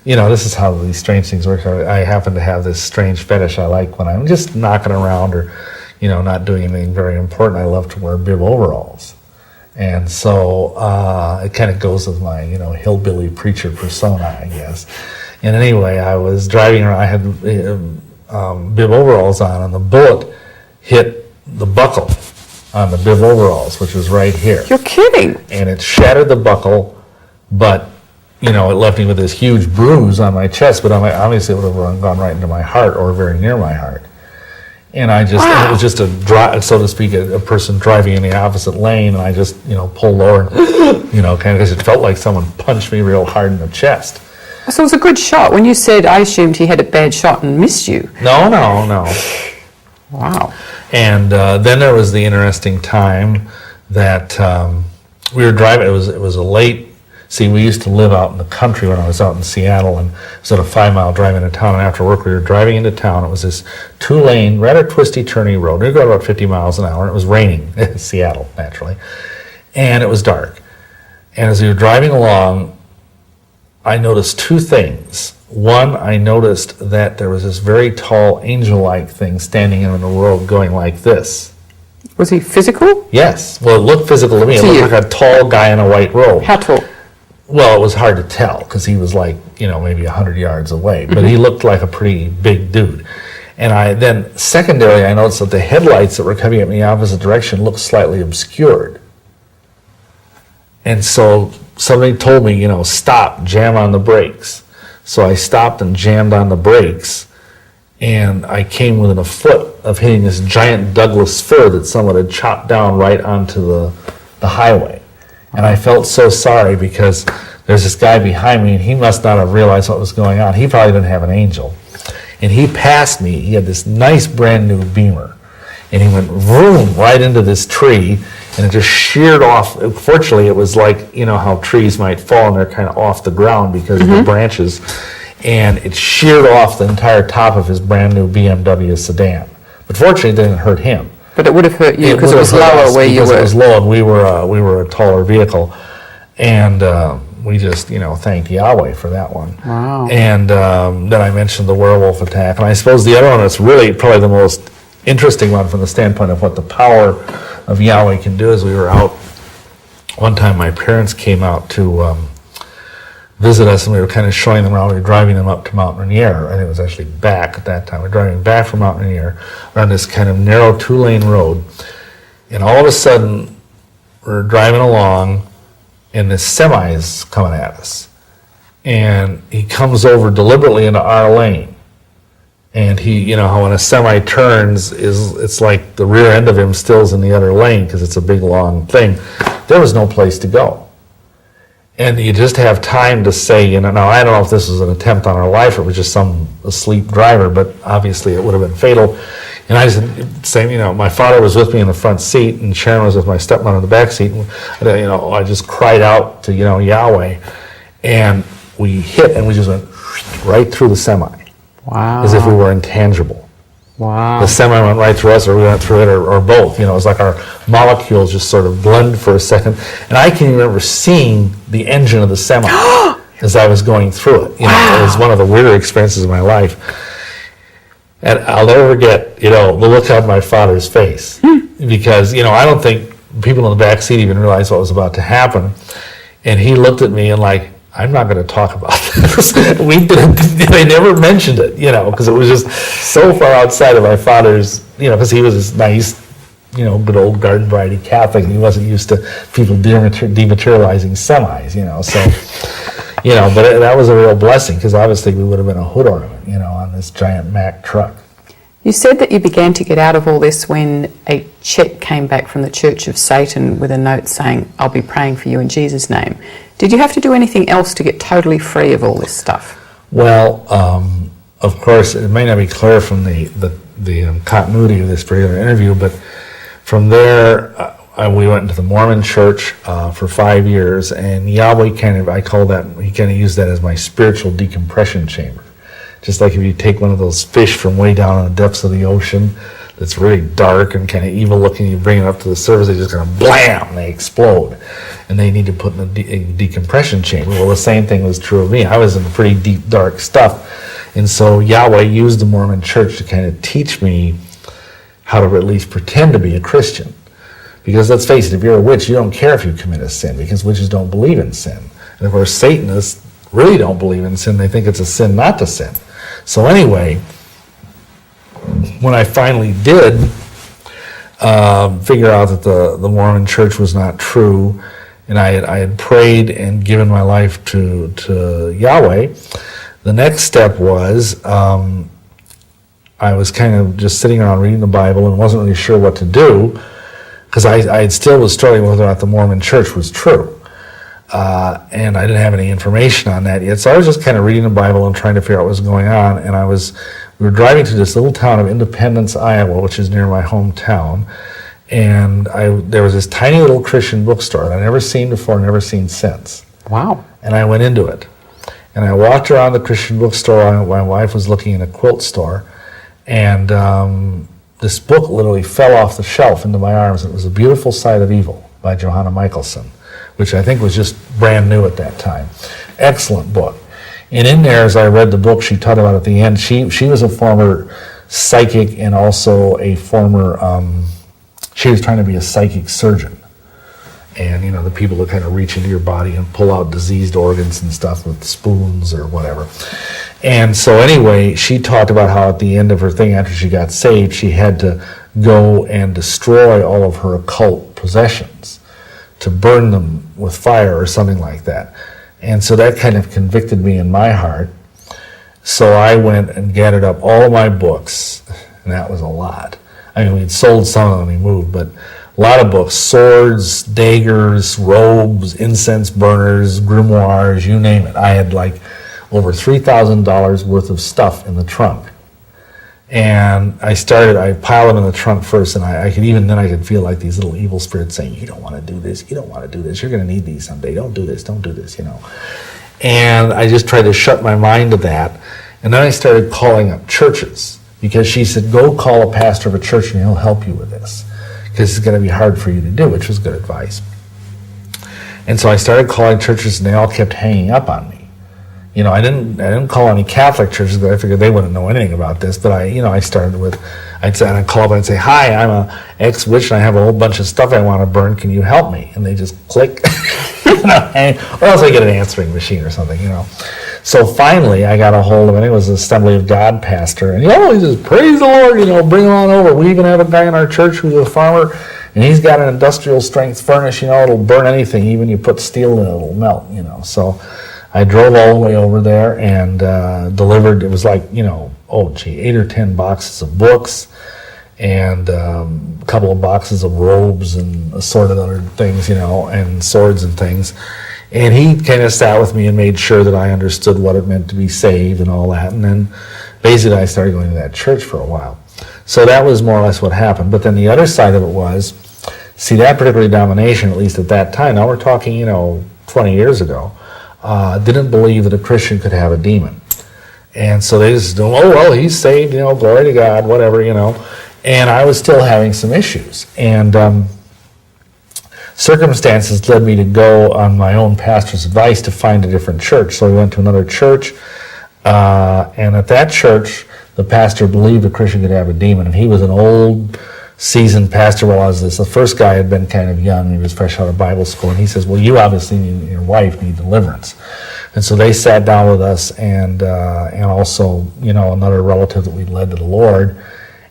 You know, this is how these strange things work. I happen to have this strange fetish I like when I'm just knocking around or, you know, not doing anything very important. I love to wear bib overalls. And so it kind of goes with my, you know, hillbilly preacher persona, I guess. And anyway, I was driving around. I had bib overalls on, and the bullet hit the buckle on the bib overalls, which was right here. You're kidding. And it shattered the buckle, but you know, it left me with this huge bruise on my chest, but obviously it would have gone right into my heart or very near my heart. And I just, it was just so to speak, a person driving in the opposite lane, and I just, you know, pulled lower, you know, kind of, because it felt like someone punched me real hard in the chest. So it was a good shot. When you said, I assumed he had a bad shot and missed you. No. Wow. And then there was the interesting time that we were driving, it was a late. See, we used to live out in the country when I was out in Seattle, and it was at a 5-mile drive into town, and after work we were driving into town. It was this 2-lane, rather twisty, turny road. We were going about 50 miles an hour, and it was raining in Seattle, naturally, and it was dark. And as we were driving along, I noticed two things. One, I noticed that there was this very tall, angel-like thing standing in the road going like this. Was he physical? Yes. Well, it looked physical to me. It looked like a tall guy in a white robe. How tall? Well, it was hard to tell because he was like, you know, maybe 100 yards away, but he looked like a pretty big dude. And then secondarily, I noticed that the headlights that were coming at me the opposite direction looked slightly obscured. And so somebody told me, you know, stop, jam on the brakes. So I stopped and jammed on the brakes, and I came within a foot of hitting this giant Douglas fir that someone had chopped down right onto the highway. And I felt so sorry because there's this guy behind me, and he must not have realized what was going on. He probably didn't have an angel. And he passed me. He had this nice brand new Beamer. And he went vroom right into this tree, and it just sheared off. Fortunately, it was like, you know, how trees might fall and they're kind of off the ground because of the branches. And it sheared off the entire top of his brand new BMW sedan. But fortunately, it didn't hurt him. But it would have hurt you because it was lower where you were. Because it was low, and we were a taller vehicle, and we just, you know, thanked Yahweh for that one. Wow. And then I mentioned the werewolf attack, and I suppose the other one that's really probably the most interesting one from the standpoint of what the power of Yahweh can do is we were out one time. My parents came out to visit us, and we were kind of showing them around. We were driving them up to Mount Rainier. I think it was actually back at that time. We were driving back from Mount Rainier around this kind of narrow 2-lane road, and all of a sudden we're driving along, and this semi is coming at us, and he comes over deliberately into our lane. And he, you know, how when a semi turns, it's like the rear end of him still's in the other lane because it's a big long thing. There was no place to go. And you just have time to say, you know, now I don't know if this was an attempt on our life or it was just some asleep driver, but obviously it would have been fatal. And I just say, you know, my father was with me in the front seat, and Sharon was with my stepmom in the back seat. And, you know, I just cried out to, you know, Yahweh, and we hit, and we just went right through the semi. Wow. As if we were intangible. Wow. The semi went right through us, or we went through it, or both. You know, it was like our molecules just sort of blended for a second. And I can remember seeing the engine of the semi as I was going through it. You know, it was one of the weirder experiences of my life. And I'll never forget, you know, the look on my father's face. Because, you know, I don't think people in the back seat even realized what was about to happen. And he looked at me and like, I'm not going to talk about this. They never mentioned it, you know, because it was just so far outside of my father's, you know, because he was this nice, you know, good old garden variety Catholic, and he wasn't used to people dematerializing semis, you know, so, you know, but that was a real blessing because obviously we would have been a hood ornament, you know, on this giant Mack truck. You said that you began to get out of all this when a check came back from the Church of Satan with a note saying, I'll be praying for you in Jesus' name. Did you have to do anything else to get totally free of all this stuff? Well, of course, it may not be clear from the continuity of this particular interview, but from there, we went into the Mormon church for 5 years, and Yahweh he kind of used that as my spiritual decompression chamber. Just like if you take one of those fish from way down in the depths of the ocean, that's really dark and kind of evil looking. You bring it up to the surface, they just kind of blam, they explode. And they need to put in a decompression chamber. Well, the same thing was true of me. I was in pretty deep, dark stuff. And so Yahweh used the Mormon church to kind of teach me how to at least pretend to be a Christian. Because let's face it, if you're a witch, you don't care if you commit a sin, because witches don't believe in sin. And of course, Satanists really don't believe in sin. They think it's a sin not to sin. So anyway, when I finally did figure out that the Mormon church was not true, and I had prayed and given my life to Yahweh, the next step was I was kind of just sitting around reading the Bible and wasn't really sure what to do, because I still was struggling with whether or not the Mormon church was true. And I didn't have any information on that yet. So I was just kind of reading the Bible and trying to figure out what was going on. And we were driving to this little town of Independence, Iowa, which is near my hometown. And there was this tiny little Christian bookstore that I'd never seen before, never seen since. Wow. And I went into it. And I walked around the Christian bookstore. My wife was looking in a quilt store. And this book literally fell off the shelf into my arms. It was A Beautiful Side of Evil by Johanna Michelson, which I think was just brand new at that time. Excellent book. And in there, as I read the book, she talked about at the end, she was a former psychic and also a former, she was trying to be a psychic surgeon. And, you know, the people that kind of reach into your body and pull out diseased organs and stuff with spoons or whatever. And so anyway, she talked about how at the end of her thing, after she got saved, she had to go and destroy all of her occult possessions, to burn them with fire or something like that. And so that kind of convicted me in my heart. So I went and gathered up all of my books, and that was a lot. I mean, we'd sold some of them, we moved, but a lot of books, swords, daggers, robes, incense burners, grimoires, you name it. I had like over $3,000 worth of stuff in the trunk. And I piled them in the trunk first, and I could feel like these little evil spirits saying, you don't want to do this, you don't want to do this, you're going to need these someday, don't do this, you know. And I just tried to shut my mind to that. And then I started calling up churches, because she said, go call a pastor of a church and he'll help you with this, because it's going to be hard for you to do, which was good advice. And so I started calling churches, and they all kept hanging up on me. You know, I didn't call any Catholic churches, because I figured they wouldn't know anything about this. But I'd call up and say, hi, I'm a ex-witch and I have a whole bunch of stuff I want to burn. Can you help me? And they just click, or else I get an answering machine or something, you know. So finally, I got a hold of, I think it was the Assembly of God pastor, and he says, praise the Lord, you know, bring him on over. We even have a guy in our church who's a farmer, and he's got an industrial strength furnace, you know, it'll burn anything. Even you put steel in it, it'll melt, you know. So I drove all the way over there and delivered, it was like, you know, 8 or 10 boxes of books and a couple of boxes of robes and assorted other things, you know, and swords and things. And he kind of sat with me and made sure that I understood what it meant to be saved and all that. And then basically I started going to that church for a while. So that was more or less what happened. But then the other side of it was, see, that particular denomination, at least at that time, now we're talking, you know, 20 years ago, didn't believe that a Christian could have a demon. And so they just, oh, well, he's saved, you know, glory to God, whatever, you know. And I was still having some issues. And circumstances led me to go on my own pastor's advice to find a different church. So we went to another church. And at that church, the pastor believed a Christian could have a demon. And he was an old, seasoned pastor. Well, the first guy had been kind of young. He was fresh out of Bible school. And he says, well, you obviously and your wife need deliverance. And so they sat down with us and also, you know, another relative that we led to the Lord,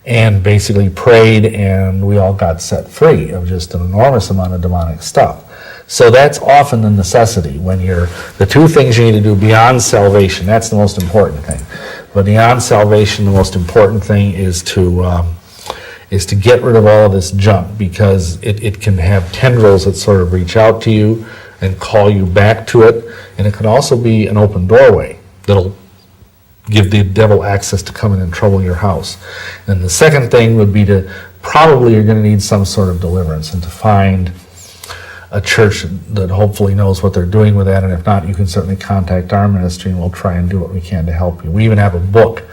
and basically prayed, and we all got set free of just an enormous amount of demonic stuff. So that's often the necessity when the two things you need to do beyond salvation, that's the most important thing. But beyond salvation, the most important thing is to get rid of all of this junk, because it can have tendrils that sort of reach out to you and call you back to it. And it can also be an open doorway that'll give the devil access to come in and trouble your house. And the second thing would be you're going to need some sort of deliverance, and to find a church that hopefully knows what they're doing with that. And if not, you can certainly contact our ministry and we'll try and do what we can to help you. We even have a book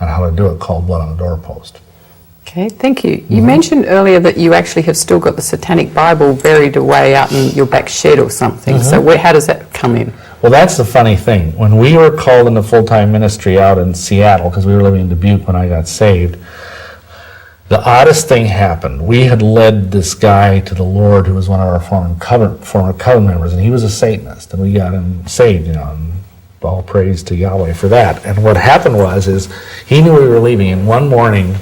on how to do it called Blood on the Doorpost. Okay, thank you. You mentioned earlier that you actually have still got the Satanic Bible buried away out in your back shed or something. So how does that come in? Well, that's the funny thing. When we were called into full-time ministry out in Seattle, because we were living in Dubuque when I got saved, the oddest thing happened. We had led this guy to the Lord who was one of our former covenant members, and he was a Satanist, and we got him saved, and all praise to Yahweh for that. And what happened is he knew we were leaving, and one morning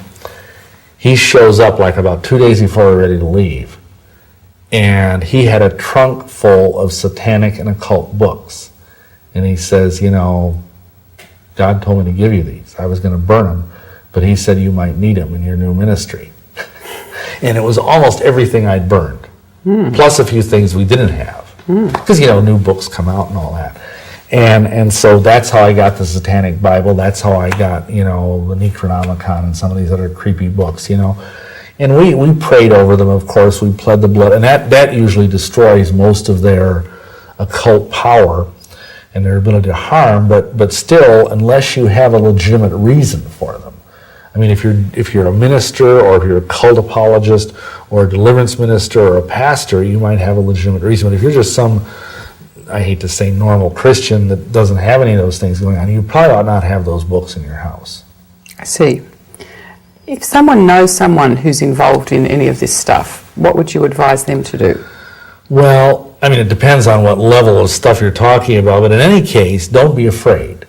he shows up like about 2 days before we were ready to leave, and he had a trunk full of satanic and occult books. And he says, God told me to give you these. I was going to burn them, but he said you might need them in your new ministry. And it was almost everything I'd burned, plus a few things we didn't have. Because, new books come out and all that. And so that's how I got the Satanic Bible. That's how I got, the Necronomicon and some of these other creepy books, And we prayed over them, of course. We pled the blood. And that usually destroys most of their occult power and their ability to harm. But still, unless you have a legitimate reason for them. I mean, if you're a minister or if you're a cult apologist or a deliverance minister or a pastor, you might have a legitimate reason. But if you're just some, I hate to say, normal Christian that doesn't have any of those things going on, you probably ought not have those books in your house. I see. If someone knows someone who's involved in any of this stuff, what would you advise them to do? Well, I mean, it depends on what level of stuff you're talking about, but in any case, don't be afraid.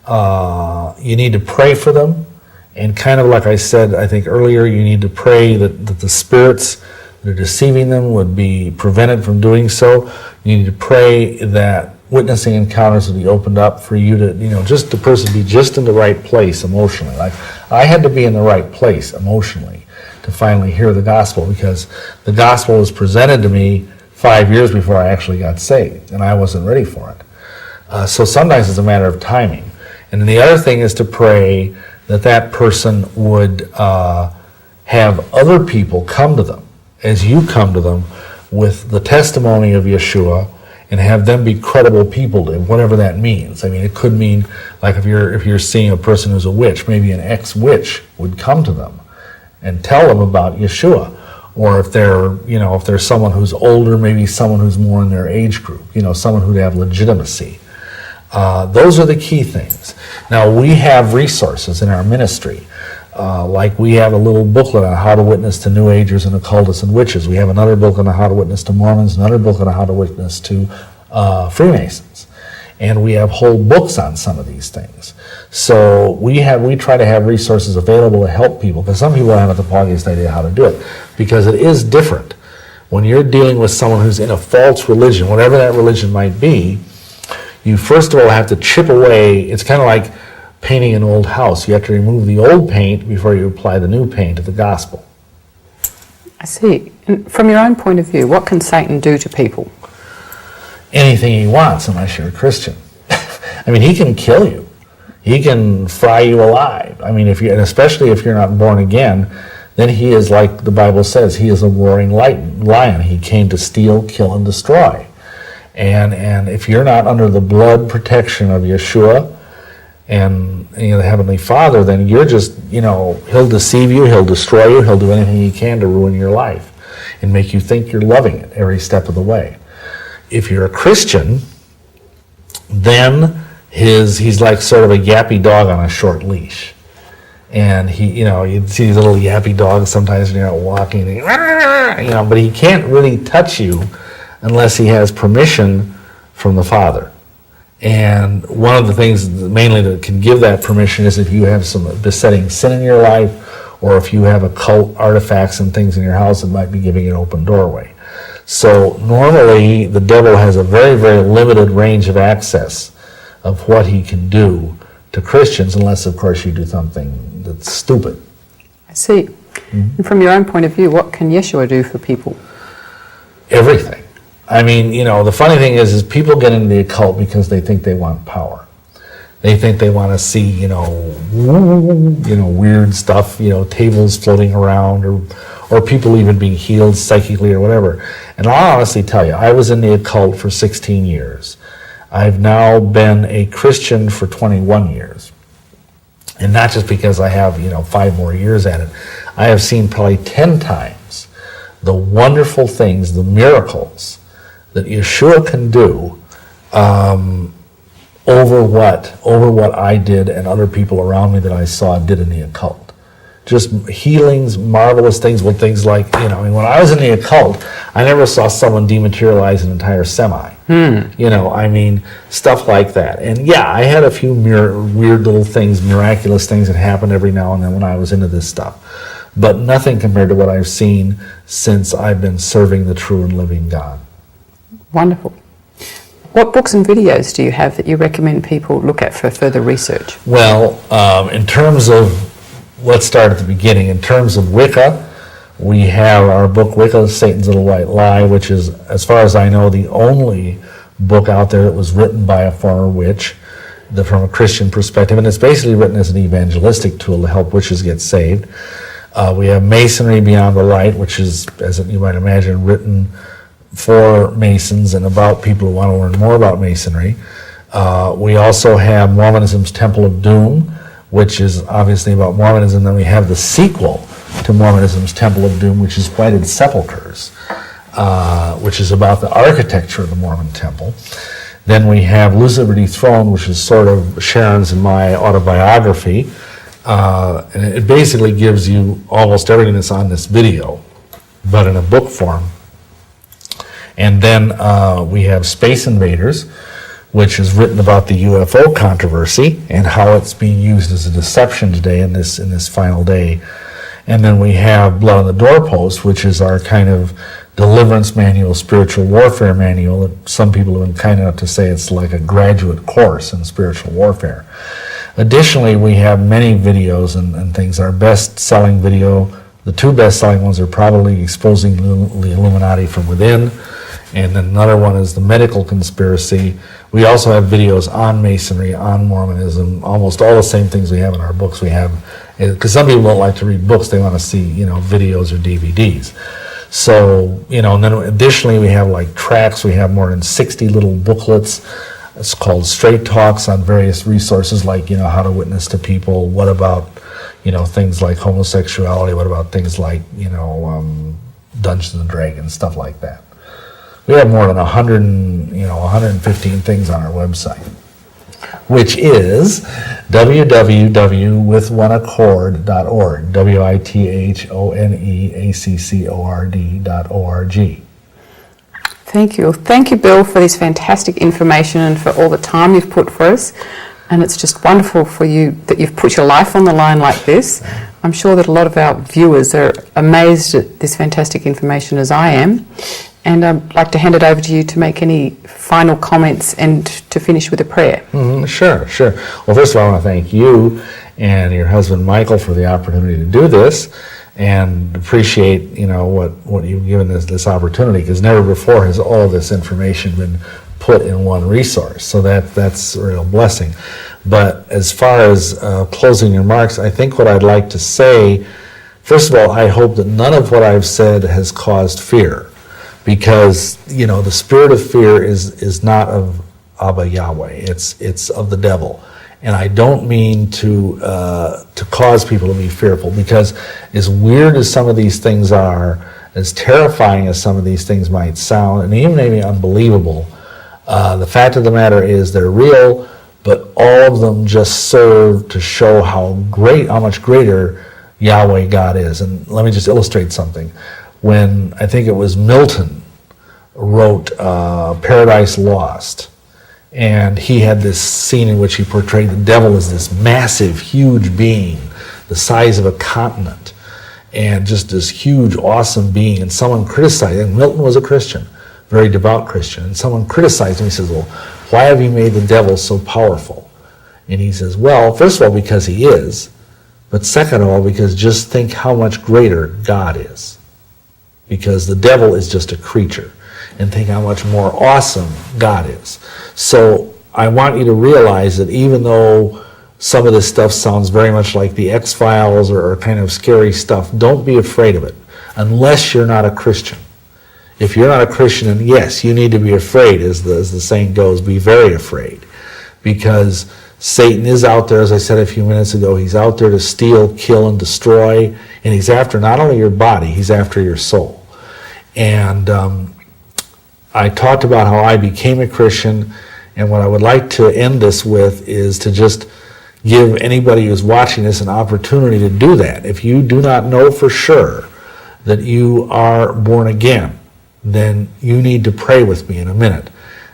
You need to pray for them, and kind of like I said, I think earlier, you need to pray that the spirits that are deceiving them would be prevented from doing so. You need to pray that witnessing encounters will be opened up for you to, just the person be just in the right place emotionally. Like, I had to be in the right place emotionally to finally hear the gospel, because the gospel was presented to me 5 years before I actually got saved, and I wasn't ready for it. So sometimes it's a matter of timing. And then the other thing is to pray that person would have other people come to them as you come to them with the testimony of Yeshua, and have them be credible people to him, whatever that means. I mean, it could mean, like if you're seeing a person who's a witch, maybe an ex-witch would come to them and tell them about Yeshua. Or if they're someone who's older, maybe someone who's more in their age group, someone who'd have legitimacy. Those are the key things. Now, we have resources in our ministry. Like we have a little booklet on how to witness to New Agers and occultists and witches. We have another booklet on how to witness to Mormons, another booklet on how to witness to Freemasons. And we have whole books on some of these things. So we try to have resources available to help people, because some people haven't the foggiest idea how to do it, because it is different. When you're dealing with someone who's in a false religion, whatever that religion might be, you first of all have to chip away. It's kind of like painting an old house. You have to remove the old paint before you apply the new paint to the gospel. I see. And from your own point of view, what can Satan do to people? Anything he wants, unless you're a Christian. I mean, he can kill you. He can fry you alive. I mean, and especially if you're not born again, then he is, like the Bible says, he is a roaring lion. He came to steal, kill, and destroy. And if you're not under the blood protection of Yeshua and the Heavenly Father, then you're just, he'll deceive you, he'll destroy you, he'll do anything he can to ruin your life and make you think you're loving it every step of the way. If you're a Christian, then he's like sort of a yappy dog on a short leash. And you see these little yappy dogs sometimes when you're out walking, but he can't really touch you unless he has permission from the Father. And one of the things mainly that can give that permission is if you have some besetting sin in your life, or if you have occult artifacts and things in your house that might be giving an open doorway. So normally the devil has a very, very limited range of access of what he can do to Christians, unless of course you do something that's stupid. I see. Mm-hmm. And from your own point of view, what can Yeshua do for people? Everything. I mean, the funny thing is people get into the occult because they think they want power. They think they want to see, weird stuff, tables floating around, or people even being healed psychically or whatever. And I'll honestly tell you, I was in the occult for 16 years. I've now been a Christian for 21 years. And not just because I have, 5 more years at it. I have seen probably 10 times the wonderful things, the miracles that Yeshua can do over what I did and other people around me that I saw did in the occult. Just healings, marvelous things, with things like, when I was in the occult, I never saw someone dematerialize an entire semi. Stuff like that. And yeah, I had a few weird little things, miraculous things that happened every now and then when I was into this stuff. But nothing compared to what I've seen since I've been serving the true and living God. Wonderful. What books and videos do you have that you recommend people look at for further research? Well, in terms of, let's start at the beginning. In terms of Wicca, we have our book, Wicca, Satan's Little White Lie, which is, as far as I know, the only book out there that was written by a former witch from a Christian perspective. And it's basically written as an evangelistic tool to help witches get saved. We have Masonry Beyond the Light, which is, as you might imagine, written for Masons and about people who want to learn more about Masonry. We also have Mormonism's Temple of Doom, which is obviously about Mormonism. Then we have the sequel to Mormonism's Temple of Doom, which is Whited Sepulchres, which is about the architecture of the Mormon temple. Then we have Lucifer Dethroned, which is sort of Sharon's and my autobiography. And it basically gives you almost everything that's on this video, but in a book form. And then we have Space Invaders, which is written about the UFO controversy and how it's being used as a deception today in this final day. And then we have Blood on the Doorpost, which is our kind of deliverance manual, spiritual warfare manual that some people have been kind enough to say it's like a graduate course in spiritual warfare. Additionally, we have many videos and things. Our best-selling video, the 2 best-selling ones are probably Exposing the Illuminati from Within, and then another one is The Medical Conspiracy. We also have videos on Masonry, on Mormonism, almost all the same things we have in our books. We have, because some people don't like to read books, they want to see, videos or DVDs. So, and then additionally we have like tracts. We have more than 60 little booklets. It's called Straight Talks on various resources like, how to witness to people. What about, things like homosexuality? What about things like, Dungeons and Dragons, stuff like that. We have more than 115 things on our website, which is www.withoneaccord.org, withoneaccord.org. Thank you. Thank you, Bill, for this fantastic information and for all the time you've put for us. And it's just wonderful for you that you've put your life on the line like this. I'm sure that a lot of our viewers are amazed at this fantastic information as I am. And I'd like to hand it over to you to make any final comments and to finish with a prayer. Sure. Well, first of all, I want to thank you and your husband, Michael, for the opportunity to do this, and appreciate, what you've given us this opportunity, because never before has all this information been put in one resource. So that's a real blessing. But as far as closing remarks, I think what I'd like to say, first of all, I hope that none of what I've said has caused fear. Because, the spirit of fear is not of Abba Yahweh. It's of the devil. And I don't mean to cause people to be fearful, because as weird as some of these things are, as terrifying as some of these things might sound, and even maybe unbelievable, the fact of the matter is they're real, but all of them just serve to show how much greater Yahweh God is. And let me just illustrate something. When I think it was Milton wrote Paradise Lost, and he had this scene in which he portrayed the devil as this massive, huge being, the size of a continent, and just this huge, awesome being. And someone criticized him. Milton was a Christian, very devout Christian, and someone criticized him. He says, well, why have you made the devil so powerful? And he says, well, first of all, because he is, but second of all, because just think how much greater God is. Because the devil is just a creature, and think how much more awesome God is. So I want you to realize that even though some of this stuff sounds very much like the X-Files or kind of scary stuff, don't be afraid of it, unless you're not a Christian. If you're not a Christian, then yes, you need to be afraid, as the saying goes, be very afraid. Because Satan is out there, as I said a few minutes ago. He's out there to steal, kill, and destroy. And he's after not only your body, he's after your soul. And I talked about how I became a Christian. And what I would like to end this with is to just give anybody who's watching this an opportunity to do that. If you do not know for sure that you are born again, then you need to pray with me in a minute.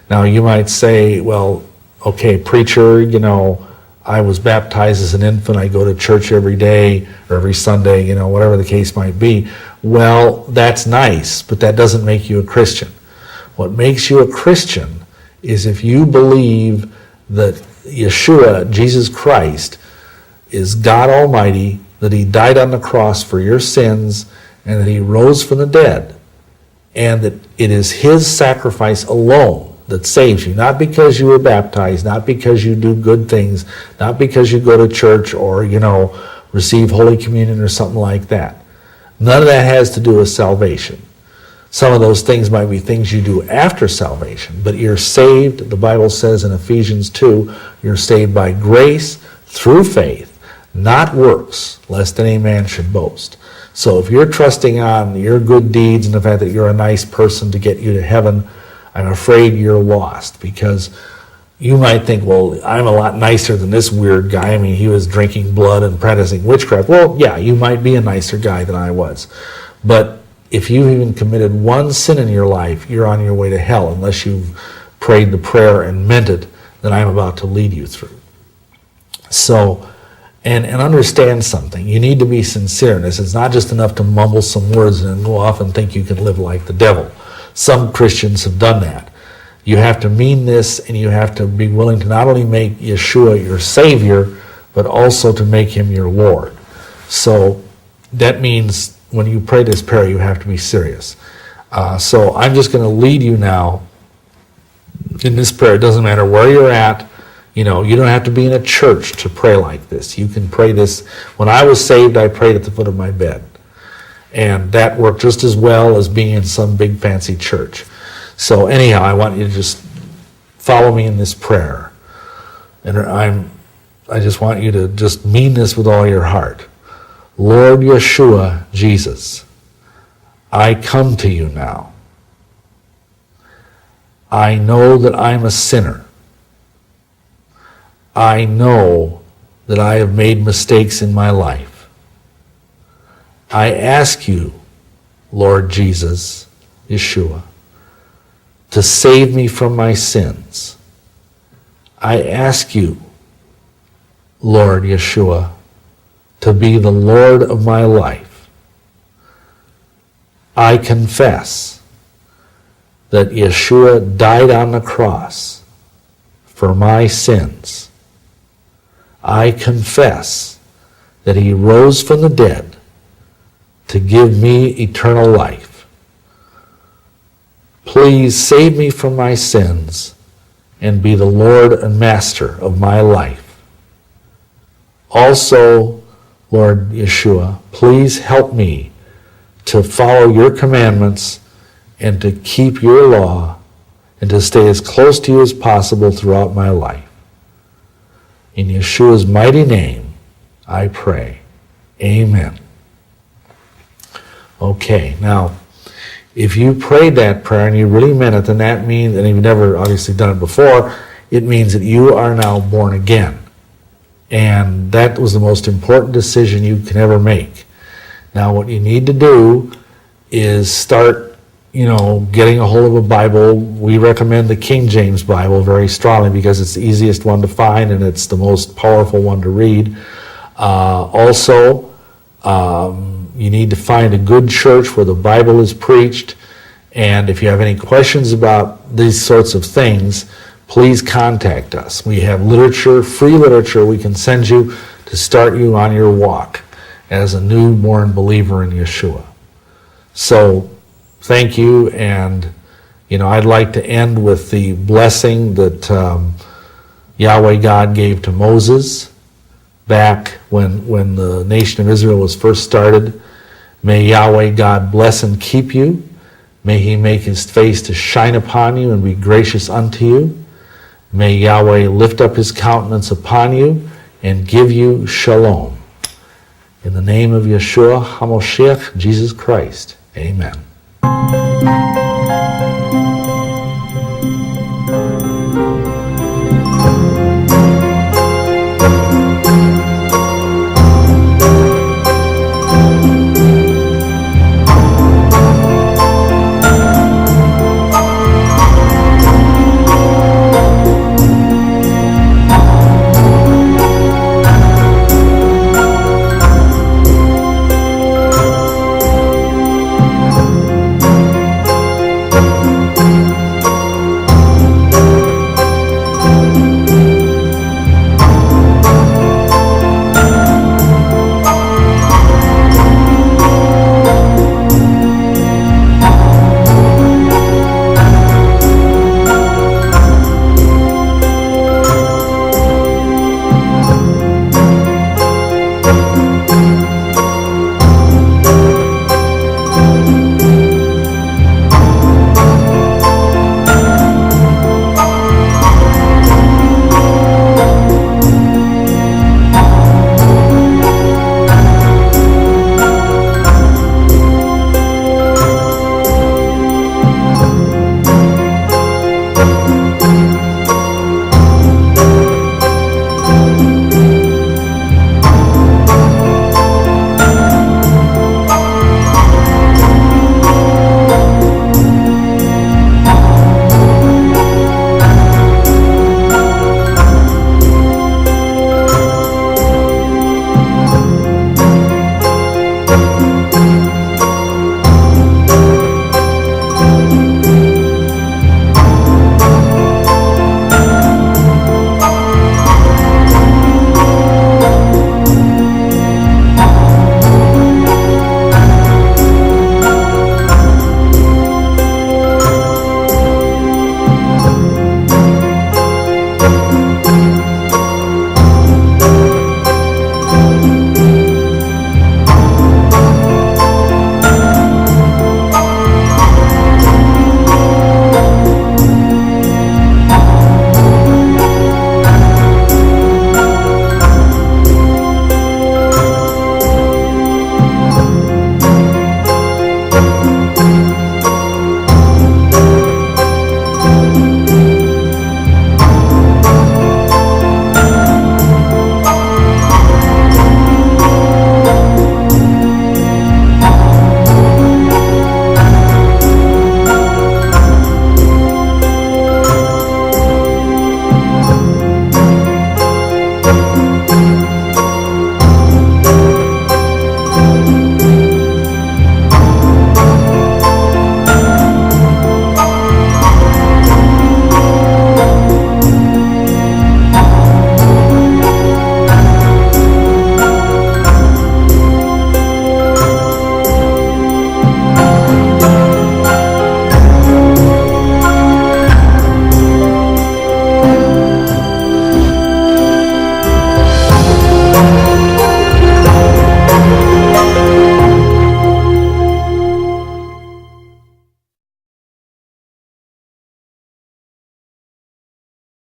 Now you might say, well, okay, preacher, I was baptized as an infant, I go to church every day or every Sunday, whatever the case might be. Well, that's nice, but that doesn't make you a Christian. What makes you a Christian is if you believe that Yeshua, Jesus Christ, is God Almighty, that he died on the cross for your sins, and that he rose from the dead, and that it is his sacrifice alone that saves you, not because you were baptized, not because you do good things, not because you go to church or, receive Holy Communion or something like that. None of that has to do with salvation. Some of those things might be things you do after salvation, but you're saved, the Bible says in Ephesians 2, you're saved by grace through faith, not works, lest any man should boast. So if you're trusting on your good deeds and the fact that you're a nice person to get you to heaven, I'm afraid you're lost, because you might think, well, I'm a lot nicer than this weird guy. I mean, he was drinking blood and practicing witchcraft. Well, yeah, you might be a nicer guy than I was. But if you even committed one sin in your life, you're on your way to hell unless you've prayed the prayer and meant it that I'm about to lead you through. So, and understand something. You need to be sincere in this. It's not just enough to mumble some words and go off and think you can live like the devil. Some Christians have done that. You have to mean this, and you have to be willing to not only make Yeshua your Savior, but also to make him your Lord. So that means when you pray this prayer, you have to be serious. So I'm just going to lead you now in this prayer. It doesn't matter where you're at. You don't have to be in a church to pray like this. You can pray this. When I was saved, I prayed at the foot of my bed. And that worked just as well as being in some big fancy church. So anyhow, I want you to just follow me in this prayer. And I just want you to just mean this with all your heart. Lord Yeshua, Jesus, I come to you now. I know that I'm a sinner. I know that I have made mistakes in my life. I ask you, Lord Jesus, Yeshua, to save me from my sins. I ask you, Lord Yeshua, to be the Lord of my life. I confess that Yeshua died on the cross for my sins. I confess that he rose from the dead to give me eternal life. Please save me from my sins and be the Lord and Master of my life. Also, Lord Yeshua, please help me to follow your commandments and to keep your law and to stay as close to you as possible throughout my life. In Yeshua's mighty name, I pray. Amen. Okay, now, if you prayed that prayer and you really meant it, then that means, and you've never obviously done it before, it means that you are now born again. And that was the most important decision you can ever make. Now, what you need to do is start, getting a hold of a Bible. We recommend the King James Bible very strongly because it's the easiest one to find and it's the most powerful one to read. You need to find a good church where the Bible is preached. And if you have any questions about these sorts of things, please contact us. We have literature, free literature we can send you to start you on your walk as a newborn believer in Yeshua. So, thank you, and I'd like to end with the blessing that Yahweh God gave to Moses back when the nation of Israel was first started. May Yahweh God bless and keep you. May he make his face to shine upon you and be gracious unto you. May Yahweh lift up his countenance upon you and give you shalom. In the name of Yeshua HaMoshiach, Jesus Christ. Amen.